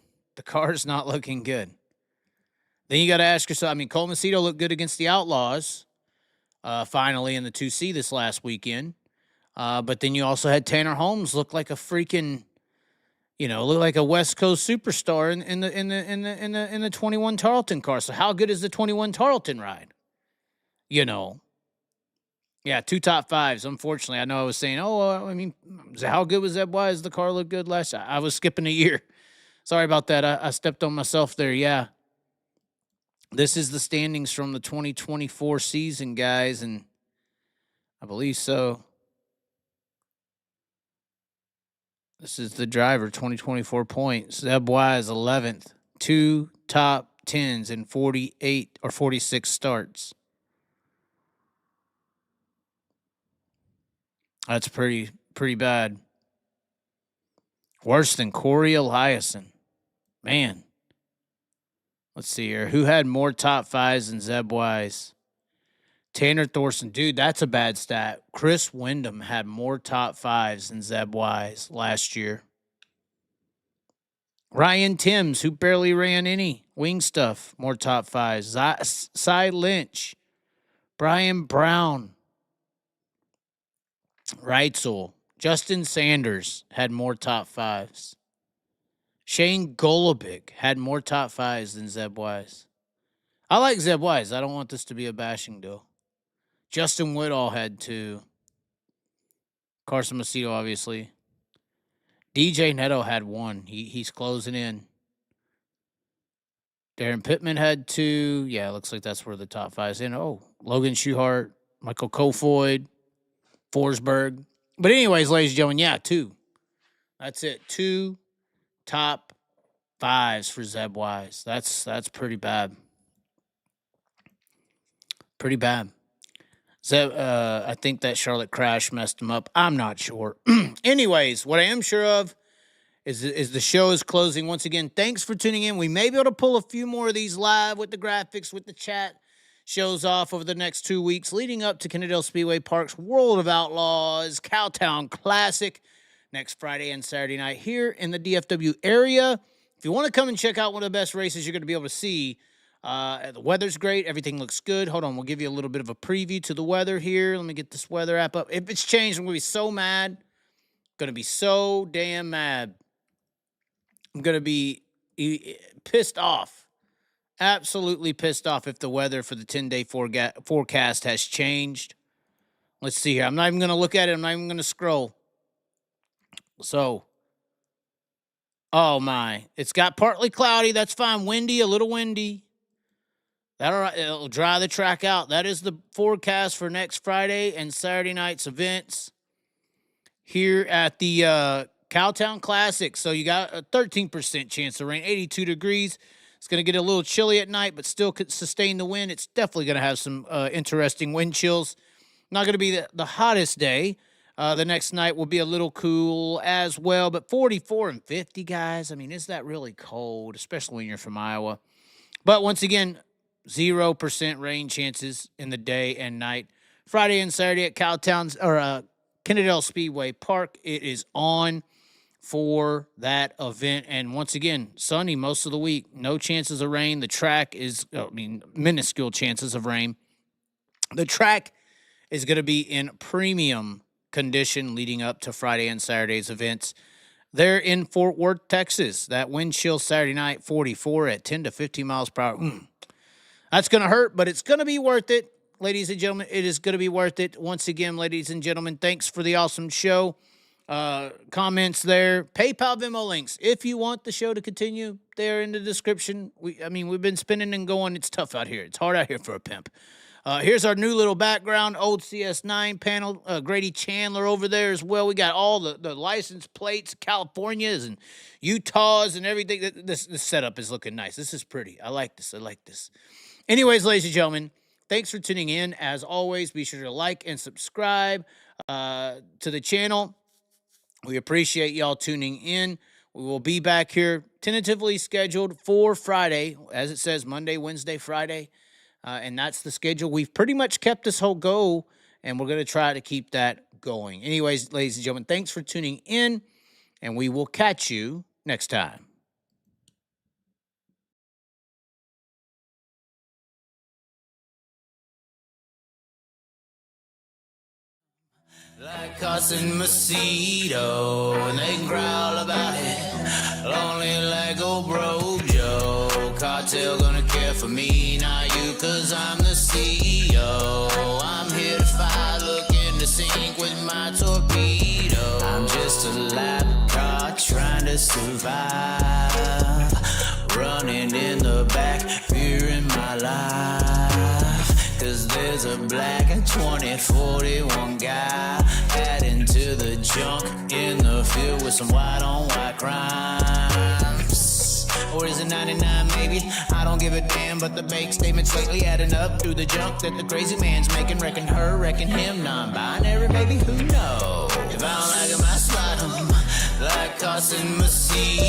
Then you got to ask yourself, Cole Macedo looked good against the Outlaws, finally in the 2C this last weekend. But then you also had Tanner Holmes look like a freaking, look like a West Coast superstar in the 21 Tarleton car. So how good is the 21 Tarleton ride? Yeah, 2 top 5s. Unfortunately, I know I was saying, how good was that? Why does the car look good last year? I was skipping a year. Sorry about that. I stepped on myself there. Yeah. This is the standings from the 2024 season, guys, and I believe so. This is the driver, 2024 points. Zeb Wise, 11th. 2 top 10s in 48 or 46 starts. That's pretty bad. Worse than Corey Eliason. Man. Let's see here. Who had more top 5s than Zeb Wise? Tanner Thorson. Dude, that's a bad stat. Chris Wyndham had more top 5s than Zeb Wise last year. Ryan Timms, who barely ran any wing stuff, more top fives. Cy Lynch, Brian Brown, Reutzel, Justin Sanders had more top fives. Shane Golobic had more top fives than Zeb Wise. I like Zeb Wise. I don't want this to be a bashing deal. Justin Woodall had 2. Carson Macedo, obviously. DJ Neto had 1. He's closing in. Darren Pittman had 2. Yeah, looks like that's where the top 5's in. Oh, Logan Schuhart, Michael Kofoid, Forsberg. But anyways, ladies and gentlemen, yeah, 2. That's it. 2 top 5s for Zeb Wise. That's pretty bad. Pretty bad. Zeb, I think that Charlotte crash messed him up. I'm not sure. Anyways, what I am sure of is the show is closing. Once again, thanks for tuning in. We may be able to pull a few more of these live with the graphics, with the chat shows off over the next 2 weeks, leading up to Kennedale Speedway Park's World of Outlaws Cowtown Classic next Friday and Saturday night here in the DFW area. If you want to come and check out one of the best races you're going to be able to see, the weather's great. Everything looks good. Hold on. We'll give you a little bit of a preview to the weather here. Let me get this weather app up. If it's changed, I'm going to be so mad. Going to be so damn mad. I'm going to be pissed off. Absolutely pissed off if the weather for the 10-day forecast has changed. Let's see here. I'm not even going to look at it. I'm not even going to scroll. So, oh my. It's got partly cloudy. That's fine. Windy, a little windy. It'll dry the track out. That is the forecast for next Friday and Saturday night's events here at the Cowtown Classic. So you got a 13% chance of rain, 82 degrees. It's going to get a little chilly at night, but still could sustain the wind. It's definitely going to have some interesting wind chills. Not going to be the hottest day. The next night will be a little cool as well, but 44 and 50, guys. I mean, is that really cold, especially when you're from Iowa? But once again, 0% rain chances in the day and night. Friday and Saturday at Kennedale Speedway Park. It is on for that event. And once again, sunny most of the week. No chances of rain. The track is, minuscule chances of rain. The track is going to be in premium condition leading up to Friday and Saturday's events. They're in Fort Worth, Texas. That wind chill Saturday night, 44 at 10 to 15 miles per hour. That's going to hurt, but it's going to be worth it. Ladies and gentlemen, it is going to be worth it. Once again, ladies and gentlemen, thanks for the awesome show. Comments there. PayPal, Venmo links. If you want the show to continue, they're in the description. We've been spinning and going. It's tough out here. It's hard out here for a pimp. Here's our new little background, old CS9 panel. Grady Chandler over there as well. We got all the license plates, Californias and Utahs and everything. This setup is looking nice. This is pretty. I like this. Anyways, ladies and gentlemen, thanks for tuning in. As always, be sure to like and subscribe to the channel. We appreciate y'all tuning in. We will be back here tentatively scheduled for Friday, as it says, Monday, Wednesday, Friday. And that's the schedule. We've pretty much kept this whole go, and we're going to try to keep that going. Anyways, ladies and gentlemen, thanks for tuning in, and we will catch you next time. Like Carson Macedo, and they growl about it. Lonely like old bro Joe. Cartel gonna care for me, not you, cause I'm the CEO. I'm here to fight, looking to sink with my torpedo. I'm just a lap car trying to survive. Running in the back, fearing my life. Cause there's a black 2041 guy adding to the junk in the field with some white on white crimes. Or is it 99 maybe? I don't give a damn, but the bank statements lately adding up through the junk that the crazy man's making. Reckon her, reckon him, non-binary maybe, who knows? If I don't like him, I slide him like Carson Macedo.